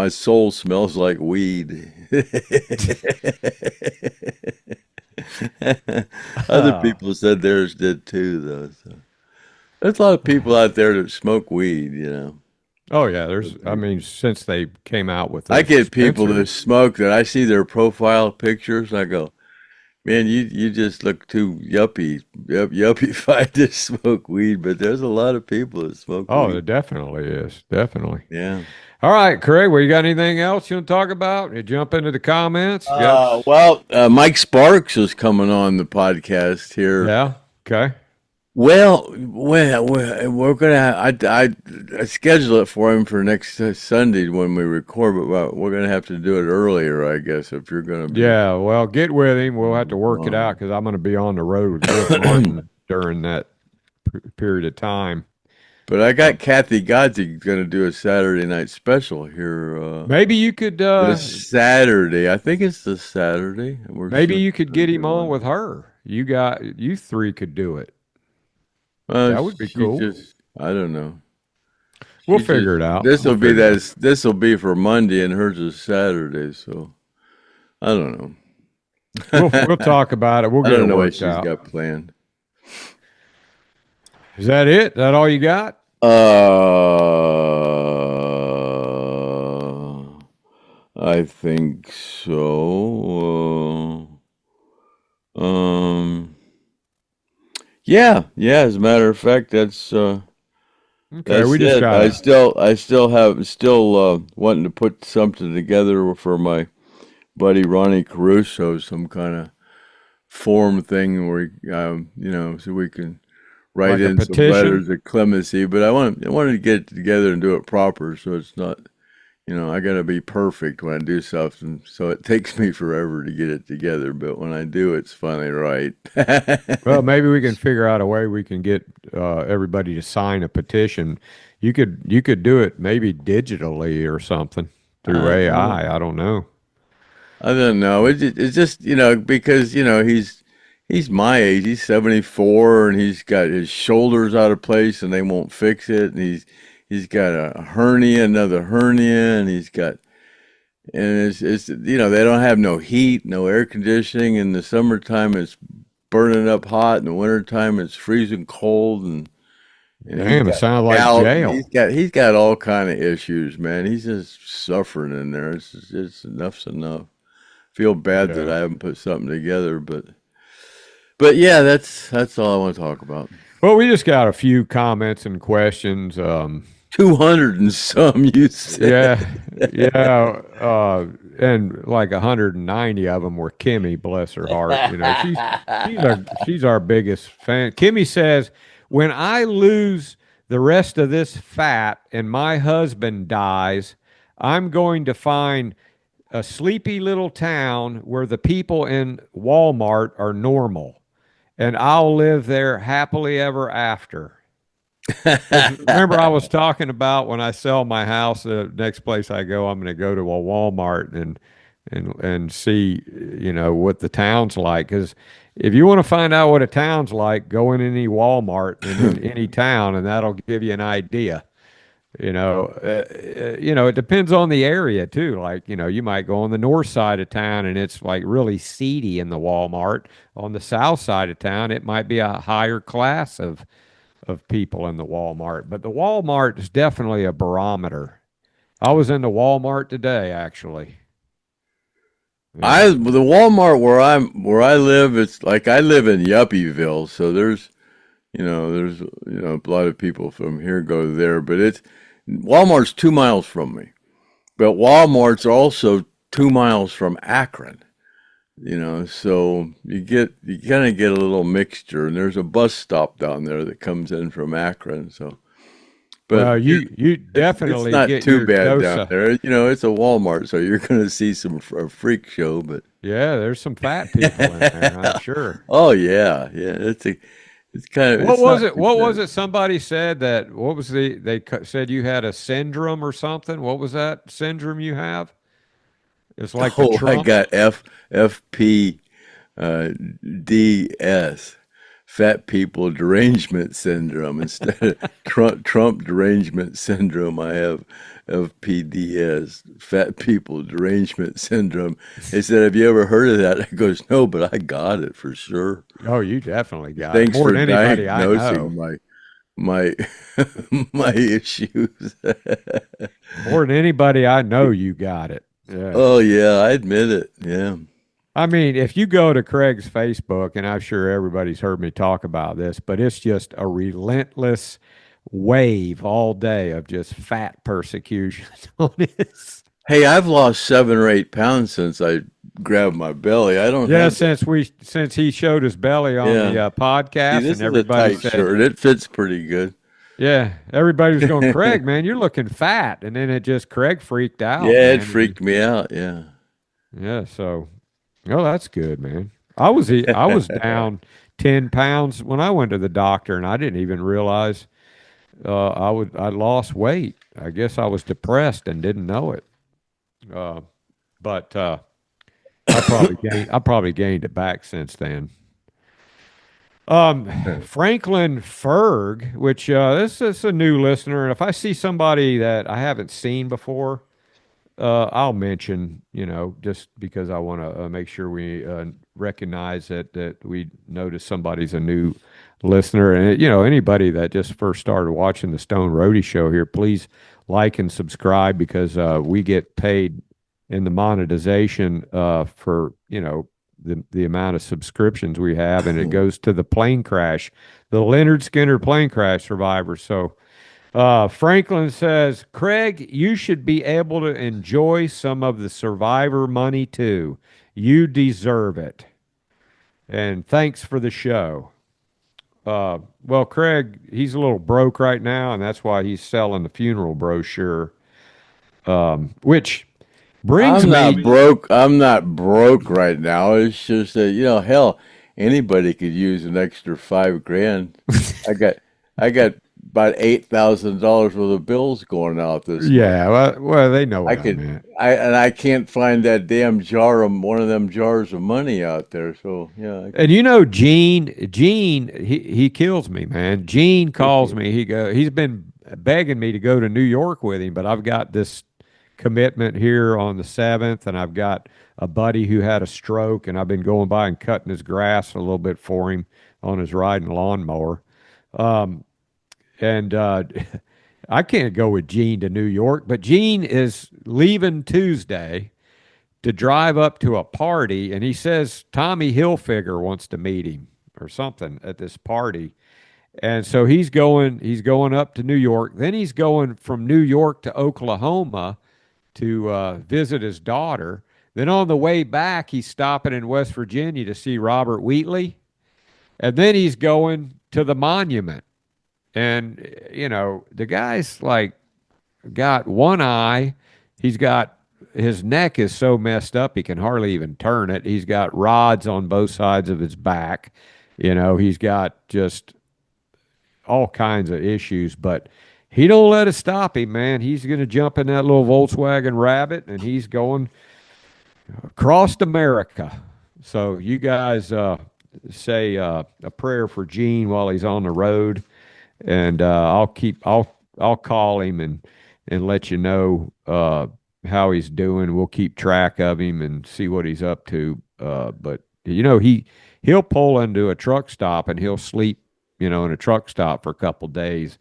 soul smells like weed. Other people said theirs did too, though. So. There's a lot of people out there that smoke weed, Oh yeah, I mean, since they came out with I those get people that dispensers. smoke that I see their profile pictures. I go, man, you just look too yuppified to smoke weed. But there's a lot of people that smoke Oh, weed. there definitely is. Definitely. Yeah. All right, Craig, well, you got anything else you want to talk about? You jump into the comments. You got Mike Sparks is coming on the podcast here. yeah. Okay. We're gonna. I schedule it for him for next Sunday when we record, but we're gonna have to do it earlier, I guess, if you're gonna be. Yeah, well, get with him. We'll have to work it out because I'm going to be on the road with Griff Martin during that period of time. But I got Kathy Godzi gonna do a Saturday night special here. Maybe you could. This Saturday, I think it's the Saturday. Maybe you could get him on with her. You three could do it. That would be cool. I don't know. We'll figure it out. This will be for Monday, and hers is Saturday. So I don't know. We'll talk about it. We'll I get don't it know what worked she's out. got planned. Is that it? That all you got? I think so. Yeah. As a matter of fact, that's Okay, that's we just it. got. I still wanting to put something together for my buddy Ronnie Caruso, some kind of form thing where so we can write Like a in some petition? letters of clemency. But I wanted to get it together and do it proper, so it's not. I got to be perfect when I do something, so it takes me forever to get it together. But when I do, it's finally right. Well, maybe we can figure out a way we can get everybody to sign a petition. You could do it maybe digitally or something through AI. I don't know. I don't know. It's just because he's my age. He's 74, and he's got his shoulders out of place, and they won't fix it. And he's got a hernia, another hernia, and it's they don't have no heat, no air conditioning. In the summertime, it's burning up hot. In the wintertime, it's freezing cold, and Damn, it sounds like jail. He's got all kind of issues, man. He's just suffering in there. It's enough's enough. Feel bad that I haven't put something together, but yeah, that's all I want to talk about. Well, we just got a few comments and questions. 200 and some, you said. And like 190 of them were Kimmy, bless her heart. She's our biggest fan. Kimmy says, when I lose the rest of this fat and my husband dies, I'm going to find a sleepy little town where the people in Walmart are normal, and I'll live there happily ever after. Remember, I was talking about when I sell my house, the next place I go, I'm going to go to a Walmart and see, what the town's like. Because if you want to find out what a town's like, go in any Walmart in any town, and that'll give you an idea. It depends on the area too. Like, you might go on the north side of town and it's like really seedy in the Walmart. On the south side of town, it might be a higher class of people in the Walmart. But the Walmart is definitely a barometer. I was in the Walmart today, actually. The Walmart where I live, it's like I live in Yuppieville, so there's a lot of people from here go there, but Walmart's 2 miles from me. But Walmart's also 2 miles from Akron. So you kind of get a little mixture, and there's a bus stop down there that comes in from Akron. So, but you definitely it's not get too your bad dose down there. It's a Walmart, so you're going to see a freak show. But yeah, there's some fat people in there, I'm sure. Oh yeah. It's kind of. What was it? What was it? Somebody said that. What was they said you had a syndrome or something? What was that syndrome you have? It's like the Trump. I got FPDS, Fat People Derangement Syndrome. Instead of Trump Derangement Syndrome, I have FPDS, Fat People Derangement Syndrome. They said, "Have you ever heard of that?" I goes, "No, but I got it for sure." Oh, you definitely got Thanks it. More for than anybody I know. diagnosing my my issues. More than anybody I know, you got it. Yeah. Oh yeah, I admit it. Yeah. I mean, if you go to Craig's Facebook, and I'm sure everybody's heard me talk about this, but it's just a relentless wave all day of just fat persecution on this. Hey, I've lost 7 or 8 pounds since I grabbed my belly. I don't Yeah, have since he showed his belly on Yeah. the See, podcast, this and is a everybody tight said, shirt. It fits pretty good. yeah, everybody was going, Craig, man, you're looking fat, and then Craig freaked out, Yeah, man. it freaked me out. Yeah. Yeah, so, oh, that's good, man. I was down 10 pounds when I went to the doctor, and I didn't even realize I lost weight. I guess I was depressed and didn't know it. But I probably gained it back since then. Franklin Ferg, which this is a new listener, and if I see somebody that I haven't seen before, I'll mention, just because I want to make sure we recognize that we notice somebody's a new listener. And, anybody that just first started watching the Stone Roadie show here, please like and subscribe, because we get paid in the monetization for, the amount of subscriptions we have, and it goes to the plane crash, the Lynyrd Skynyrd plane crash survivors. So, Franklin says, Craig, you should be able to enjoy some of the survivor money too. You deserve it. And thanks for the show. Well, Craig, he's a little broke right now, and that's why he's selling the funeral brochure, which brings I'm not me. broke. I'm not broke right now. It's just that, hell, anybody could use an extra $5,000. I got about $8,000 worth of bills going out this month. Yeah, well, they know what I meant. I can't find that damn one of them jars of money out there. So yeah. And Gene, he kills me, man. Gene calls me. He's been begging me to go to New York with him, but I've got this commitment here on the 7th, and I've got a buddy who had a stroke, and I've been going by and cutting his grass a little bit for him on his riding lawnmower. And I can't go with Gene to New York, but Gene is leaving Tuesday to drive up to a party, and he says Tommy Hilfiger wants to meet him or something at this party. And so he's going up to New York. Then he's going from New York to Oklahoma to visit his daughter. Then on the way back, he's stopping in West Virginia to see Robert Wheatley. And then he's going to the monument. And, the guy's got one eye. His neck is so messed up he can hardly even turn it. He's got rods on both sides of his back. He's got just all kinds of issues, but he don't let it stop him, man. He's going to jump in that little Volkswagen Rabbit, and he's going across America. So you guys say a prayer for Gene while he's on the road, and I'll call him and let you know how he's doing. We'll keep track of him and see what he's up to. But he'll pull into a truck stop and he'll sleep, in a truck stop for a couple days,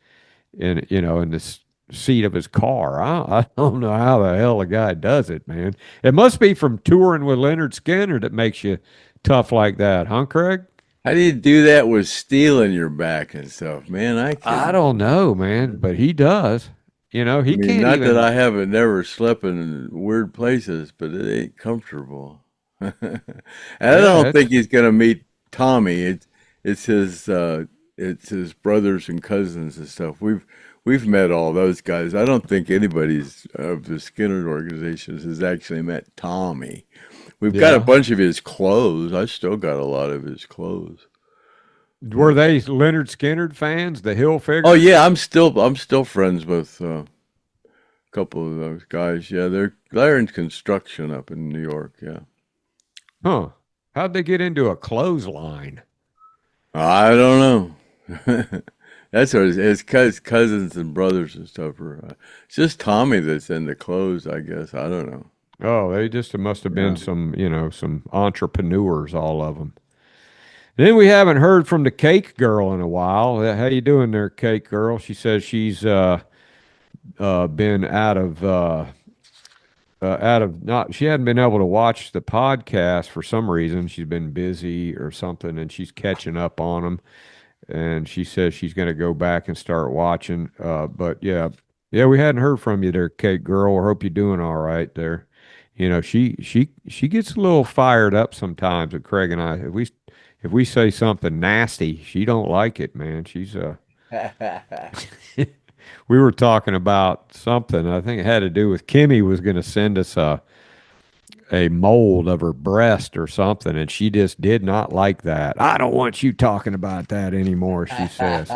in the seat of his car. I don't know how the hell the guy does it, man. It must be from touring with Lynyrd Skynyrd that makes you tough like that, huh, Craig? How do you do that with steel in your back and stuff, man? I don't know, man, but he does. He can't not even. that I haven't never slept in weird places, but it ain't comfortable. And I don't think he's gonna meet Tommy. It's his brothers and cousins and stuff. We've met all those guys. I don't think anybody's of the Skynyrd organizations has actually met Tommy. We've got a bunch of his clothes. I still got a lot of his clothes. Were they Lynyrd Skynyrd fans? The Hilfiger? Oh yeah, I'm still friends with a couple of those guys. Yeah, they're in construction up in New York. Yeah. Huh? How'd they get into a clothesline? I don't know. That's what his cousins and brothers and stuff are. It's just Tommy that's in the clothes, I guess. I don't know. Oh, they just must have been some entrepreneurs, all of them. Then we haven't heard from the Cake Girl in a while. How you doing there, Cake Girl? She says she's been out of not she hadn't been able to watch the podcast for some reason. She's been busy or something, and she's catching up on them. And she says she's going to go back and start watching. But yeah, we hadn't heard from you there, Cake Girl. I hope you're doing all right there. You know, she gets a little fired up sometimes with Craig and I. If we say something nasty, she don't like it, man. She's we were talking about something. I think it had to do with Kimmy was going to send us a mold of her breast or something, and she just did not like that. I don't want you talking about that anymore, she says.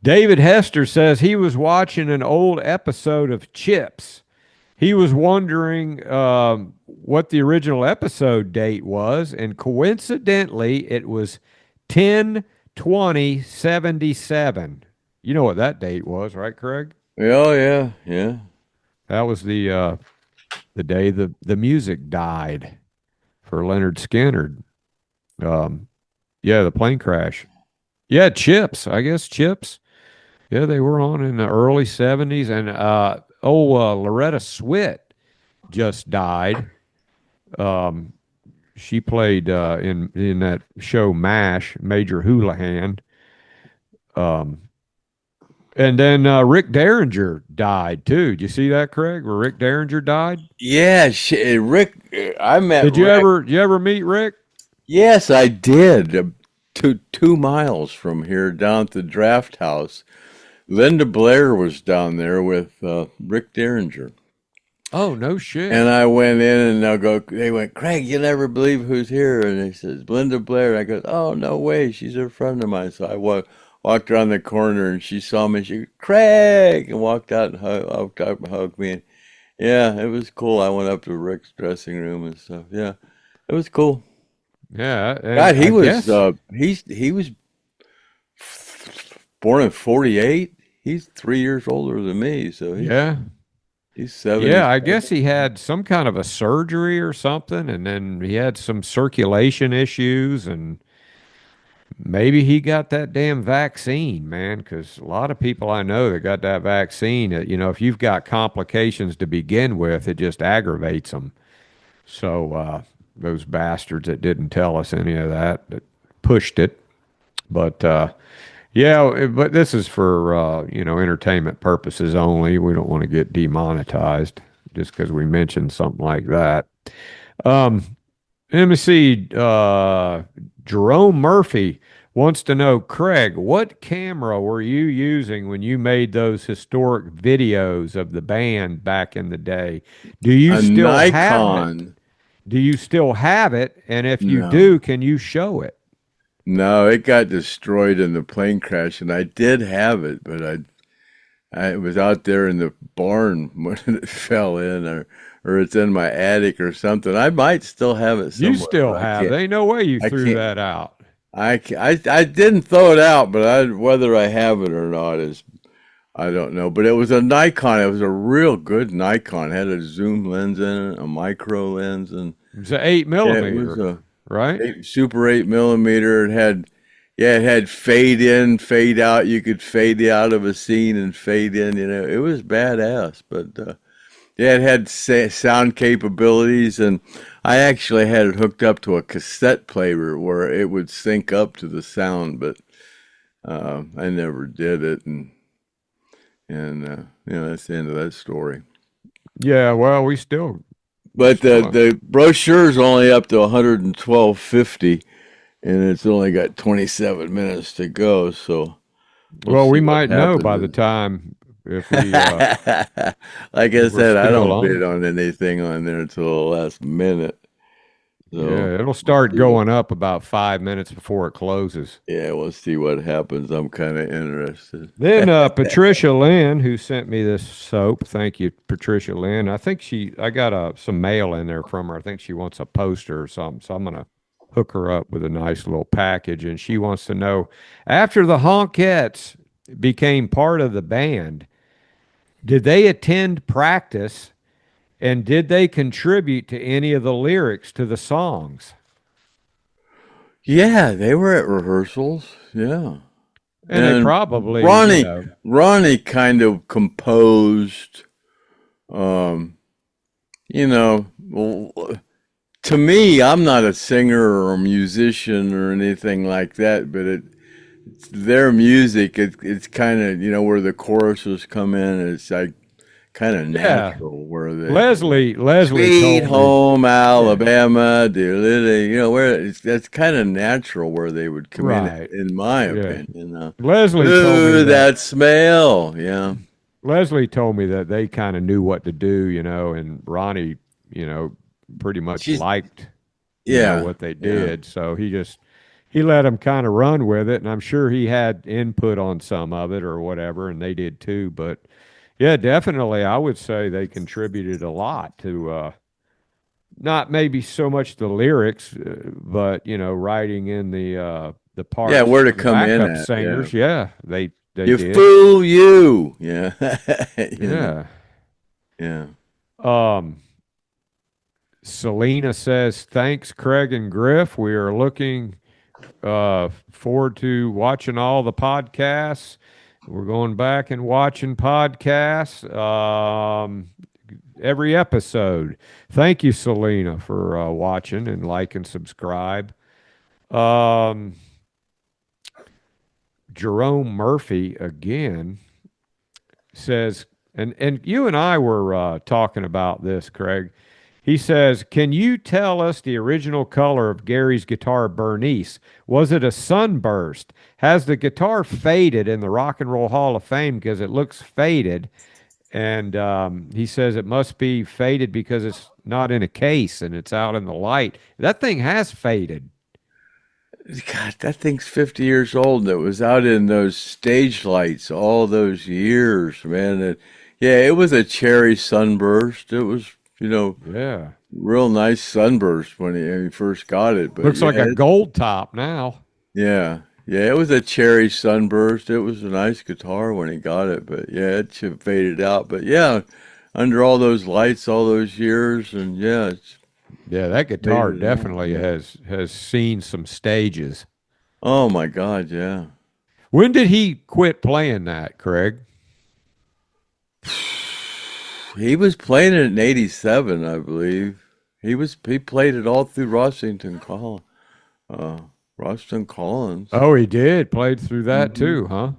David Hester says he was watching an old episode of Chips. He was wondering what the original episode date was, and coincidentally, it was 10/20/77. You know what that date was, right, Craig? Oh yeah. That was the day the music died for Lynyrd Skynyrd. Yeah, the plane crash. Yeah, Chips. I guess Chips. Yeah, they were on in the early 70s. And Loretta Swit just died. She played in that show MASH, Major Houlihan. And then Rick Derringer died too. Did you see that, Craig? Where Rick Derringer died? Yeah, Rick. I met. Did Rick. you ever meet Rick? Yes, I did. 2 miles from here, down at the Draft House. Linda Blair was down there with Rick Derringer. Oh, no shit. And I went in, and they went, Craig, you'll never believe who's here. And they says, Linda Blair. I go, oh, no way. She's a friend of mine. So I walked around the corner, and she saw me. She goes, Craig, and walked out and hugged me. And yeah, it was cool. I went up to Rick's dressing room and stuff. Yeah, it was cool. Yeah. God, he was born in 48. He's 3 years older than me. So he's 70. Yeah, I guess he had some kind of a surgery or something, and then he had some circulation issues, and maybe he got that damn vaccine, man, because a lot of people I know that got that vaccine, if you've got complications to begin with, it just aggravates them. So those bastards that didn't tell us any of that pushed it. But but this is for entertainment purposes only. We don't want to get demonetized just because we mentioned something like that. Let me see. Jerome Murphy wants to know, Craig, what camera were you using when you made those historic videos of the band back in the day? Do you still have it? Do you still have it? And if you do, can you show it? No, it got destroyed in the plane crash, and I did have it, but I was out there in the barn when it fell in, or it's in my attic or something. I might still have it somewhere. You still have it. Ain't no way you threw that out. I didn't throw it out, but whether I have it or not is, I don't know. But it was a Nikon. It was a real good Nikon. It had a zoom lens in it, a micro lens, and it was an 8mm. It was right? Super 8mm. It had fade in, fade out. You could fade out of a scene and fade in. It was badass. But it had sound capabilities, and I actually had it hooked up to a cassette player where it would sync up to the sound. But I never did it, and that's the end of that story. Yeah, well, we still. But the brochure's only up to 112.50, and it's only got 27 minutes to go. So, we might know by the time if we. Like I said, I don't bid on anything on there until the last minute. So, yeah, it'll start going up about 5 minutes before it closes. Yeah, we'll see what happens. I'm kind of interested. Then Patricia Lynn, who sent me this soap, thank you, Patricia Lynn. I think I got some mail in there from her. I think she wants a poster or something, so I'm going to hook her up with a nice little package. And she wants to know, after the Honkettes became part of the band, did they attend practice? And did they contribute to any of the lyrics to the songs? Yeah, they were at rehearsals. Yeah. And they probably, Ronnie kind of composed, um, well, to me, I'm not a singer or a musician or anything like that, but it's their music. It's kind of, where the choruses come in. It's like kind of natural where they Leslie Sweet told Home Alabama, dear Lily, where that's kind of natural where they would come in my opinion. Leslie told me that smell, yeah. Leslie told me that they kind of knew what to do, and Ronnie, pretty much liked, what they did. So he let them kind of run with it, and I'm sure he had input on some of it or whatever, and they did too. But yeah, definitely, I would say they contributed a lot to not maybe so much the lyrics, but writing in the parts. Yeah, where to come in at singers. Yeah, they you did. Fool you. Yeah. Yeah. Selena says, thanks, Craig and Griff. We are looking forward to watching all the podcasts. We're going back and watching podcasts every episode. Thank you, Selena, for watching and like and subscribe. Jerome Murphy again says, and you and I were talking about this, Craig. He says, can you tell us the original color of Gary's guitar Bernice? Was it a sunburst? Has the guitar faded in the Rock and Roll Hall of Fame because it looks faded? And he says it must be faded because it's not in a case and it's out in the light. That thing has faded. God, that thing's 50 years old. And it was out in those stage lights all those years, man. It was a cherry sunburst. It was, real nice sunburst when he first got it. But looks like a gold top now. Yeah. Yeah, it was a cherry sunburst. It was a nice guitar when he got it, but it faded out. But under all those lights, all those years, and that guitar definitely has seen some stages. Oh my God, yeah. When did he quit playing that, Craig? He was playing it in '87, I believe. He played it all through Rosington Collins. Oh, he did. Played through that too, huh?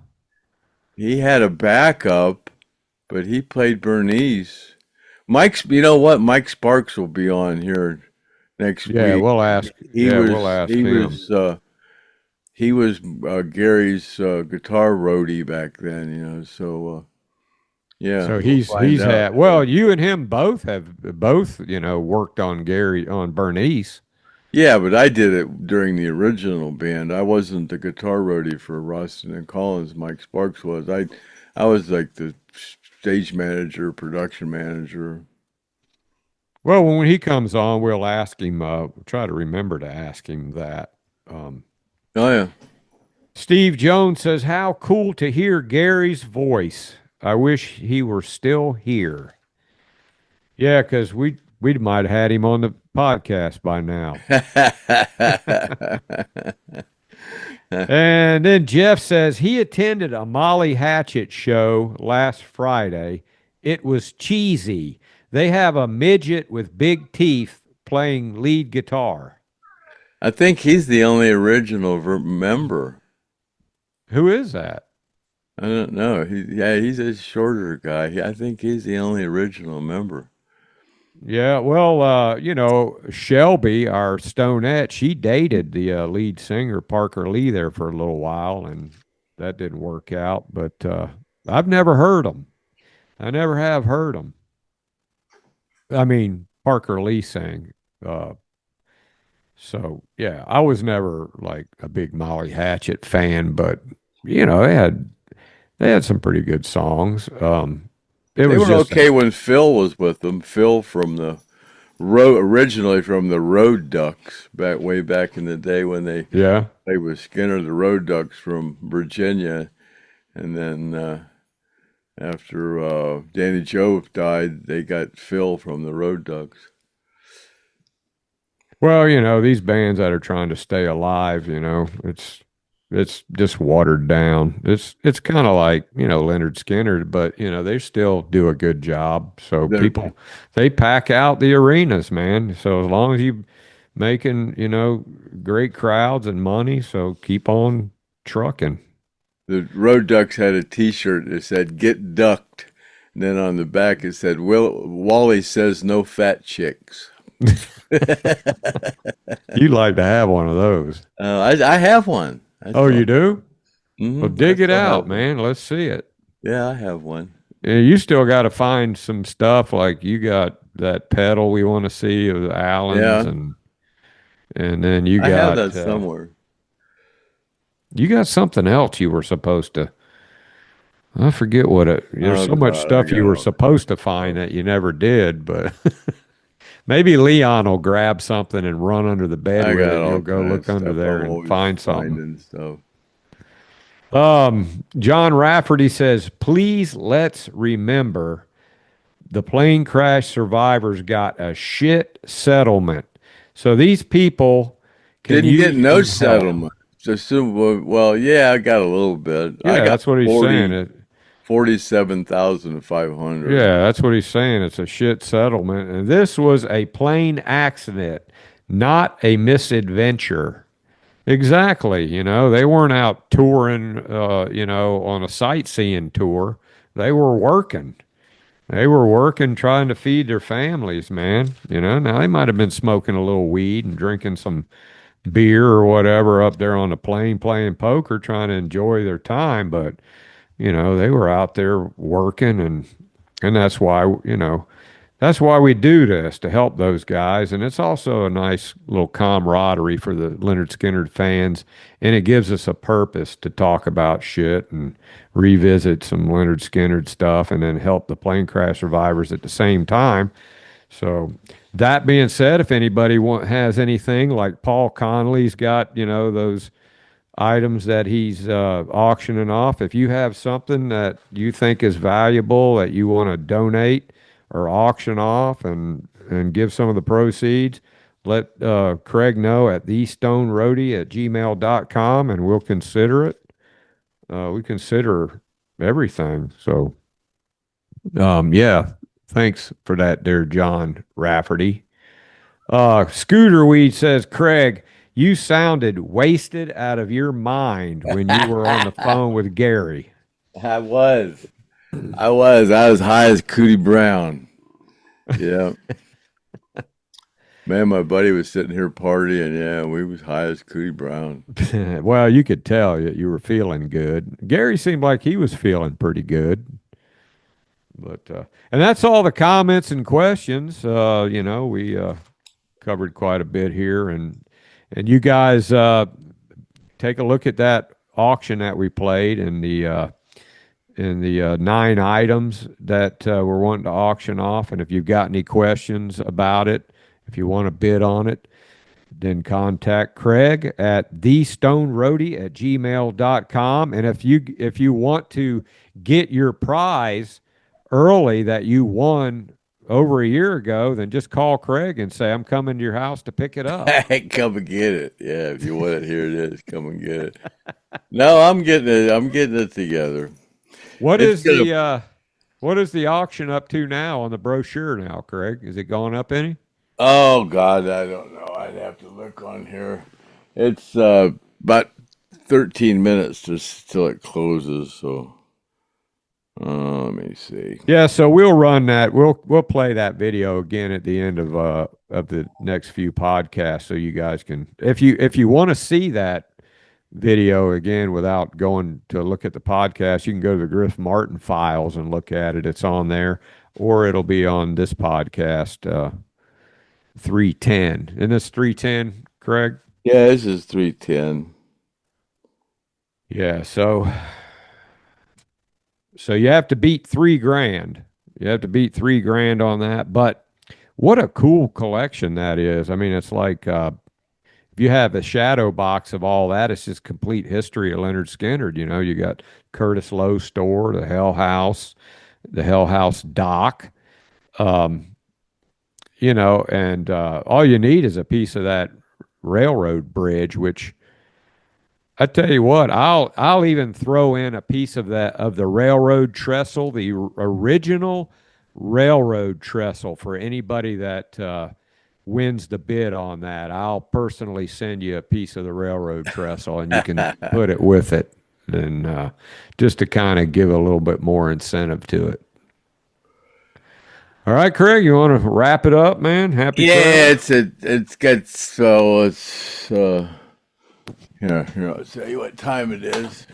He had a backup, but he played Bernice. You know what? Mike Sparks will be on here next week. Yeah, we'll ask. We'll ask him. He was Gary's guitar roadie back then, so So he's had. Well, you and him both worked on Bernice. Yeah, but I did it during the original band. I wasn't the guitar roadie for Rustin and Collins. Mike Sparks was. I was like the stage manager, production manager. Well, when he comes on, we'll ask him. We'll try to remember to ask him that. Oh yeah. Steve Jones says, "How cool to hear Gary's voice. I wish he were still here." Yeah, because we might have had him on the podcast by now. And then Jeff says he attended a Molly Hatchet show last Friday. It was cheesy. They have a midget with big teeth playing lead guitar. I think he's the only original member. Who is that? I don't know. He's a shorter guy. I think he's the only original member. Yeah, well, Shelby, our Stonette, she dated the lead singer, Parker Lee, there for a little while, and that didn't work out. But I've never heard them. I never have heard them. I mean, Parker Lee sang. So, yeah, I was never like a big Molly Hatchet fan, but, they had some pretty good songs. They were okay when Phil was with them. Phil from originally from the Road Ducks, way back in the day when they played with Skynyrd, the Road Ducks from Virginia, and then after Danny Joe died, they got Phil from the Road Ducks. Well, these bands that are trying to stay alive, it's just watered down. It's kind of like, Lynyrd Skynyrd, but they still do a good job. So They're, people, they pack out the arenas, man. So as long as you making, great crowds and money, so keep on trucking. the Road Ducks had a T-shirt that said "Get ducked," and then on the back it said, Wally says no fat chicks." You'd like to have one of those. I have one. Oh, you do? Mm-hmm. Well, dig it out, man. Let's see it. Yeah, I have one. Yeah, you still got to find some stuff, like you got that pedal we want to see of the Allens, Yeah. and then you I have got that somewhere. you got something else you were supposed to. I forget what it. There's so much God, stuff you were supposed to find that you never did, but maybe Leon will grab something and run under the bed I with got it. all You'll go kinds of look under stuff. there I'm and always find something. finding stuff. John Rafferty says, please let's remember the plane crash survivors got a shit settlement. So these people Didn't get no use some help. settlement. Well, yeah, I got a little bit. Yeah, I got that's what he's saying. 47,500. Yeah, that's what he's saying. It's a shit settlement. And this was a plane accident, not a misadventure. Exactly. They weren't out touring, on a sightseeing tour. They were working. They were working, trying to feed their families, man. Now they might have been smoking a little weed and drinking some beer or whatever up there on the plane playing poker, trying to enjoy their time. But, they were out there working and that's why, that's why we do this, to help those guys. And it's also a nice little camaraderie for the Lynyrd Skynyrd fans. And it gives us a purpose to talk about shit and revisit some Lynyrd Skynyrd stuff and then help the plane crash survivors at the same time. So that being said, if anybody has anything, like Paul Conley's got, those items that he's auctioning off. If you have something that you think is valuable that you want to donate or auction off and give some of the proceeds, let Craig know at thestoneroadie@gmail.com and we'll consider it. We consider everything. So, yeah, thanks for that there, John Rafferty. Scooter Weed says, Craig, you sounded wasted out of your mind when you were on the phone with Gary. I was high as Cootie Brown. Yeah. Man, my buddy was sitting here partying. Yeah, we was high as Cootie Brown. Well, you could tell you were feeling good. Gary seemed like he was feeling pretty good. But and that's all the comments and questions. We covered quite a bit here, and you guys take a look at that auction that we played and the 9 items that we're wanting to auction off. And if you've got any questions about it, if you want to bid on it, then contact Craig at thestoneroadie@gmail.com. And if you want to get your prize early that you won over a year ago, then just call Craig and say, I'm coming to your house to pick it up. Come and get it. Yeah, if you want it, here it is. Come and get it. No, I'm getting it. I'm getting it together. What is the auction up to now on the brochure now, Craig? Is it going up any? Oh God, I don't know. I'd have to look on here. It's about 13 minutes till it closes. So let me see. Yeah, so we'll run that. We'll play that video again at the end of the next few podcasts, so you guys can, if you want to see that video again without going to look at the podcast, you can go to the Griff Martin files and look at it. It's on there, or it'll be on this podcast. 310. Isn't this 310, Craig? Yeah, this is 310. Yeah, so you have to beat $3,000. You have to beat $3,000 on that. But what a cool collection that is. I mean, it's like if you have a shadow box of all that, it's just complete history of Lynyrd Skynyrd. You got Curtis Lowe Store, the Hell House Dock. you know, and all you need is a piece of that railroad bridge, which I tell you what, I'll even throw in a piece of the railroad trestle, the original railroad trestle, for anybody that wins the bid on that. I'll personally send you a piece of the railroad trestle, and you can put it with it, and just to kind of give a little bit more incentive to it. All right, Craig, you want to wrap it up, man? Happy travels? Here, I'll tell you what time it is.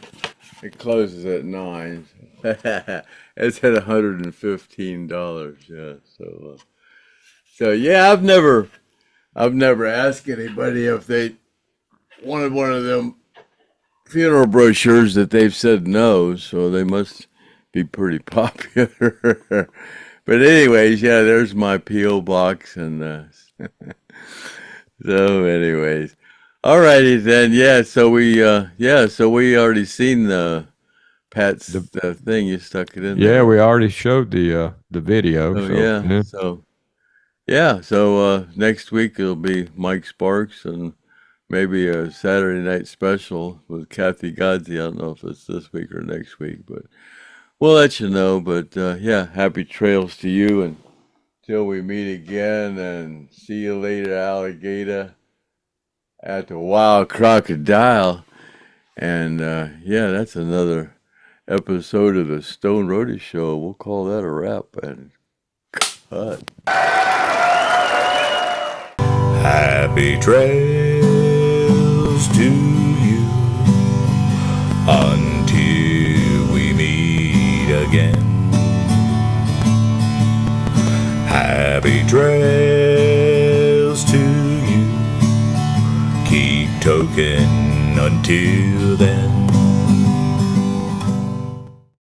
It closes at 9. It's at $115. Yeah, so yeah, I've never asked anybody if they wanted one of them funeral brochures that they've said no, so they must be pretty popular. But anyways, yeah, there's my P.O. box, and so anyways. Alrighty then, yeah. So we already seen the Pat's the thing. You stuck it in. Yeah, there. we already showed the video. So next week it'll be Mike Sparks and maybe a Saturday night special with Kathy Godsey. I don't know if it's this week or next week, but we'll let you know. But yeah, happy trails to you, and till we meet again, and see you later, alligator. At the Wild Crocodile. And yeah, that's another episode of the Stone Roadie Show. We'll call that a wrap and cut. Happy trails to you until we meet again. Happy trails to you. Keep token until then.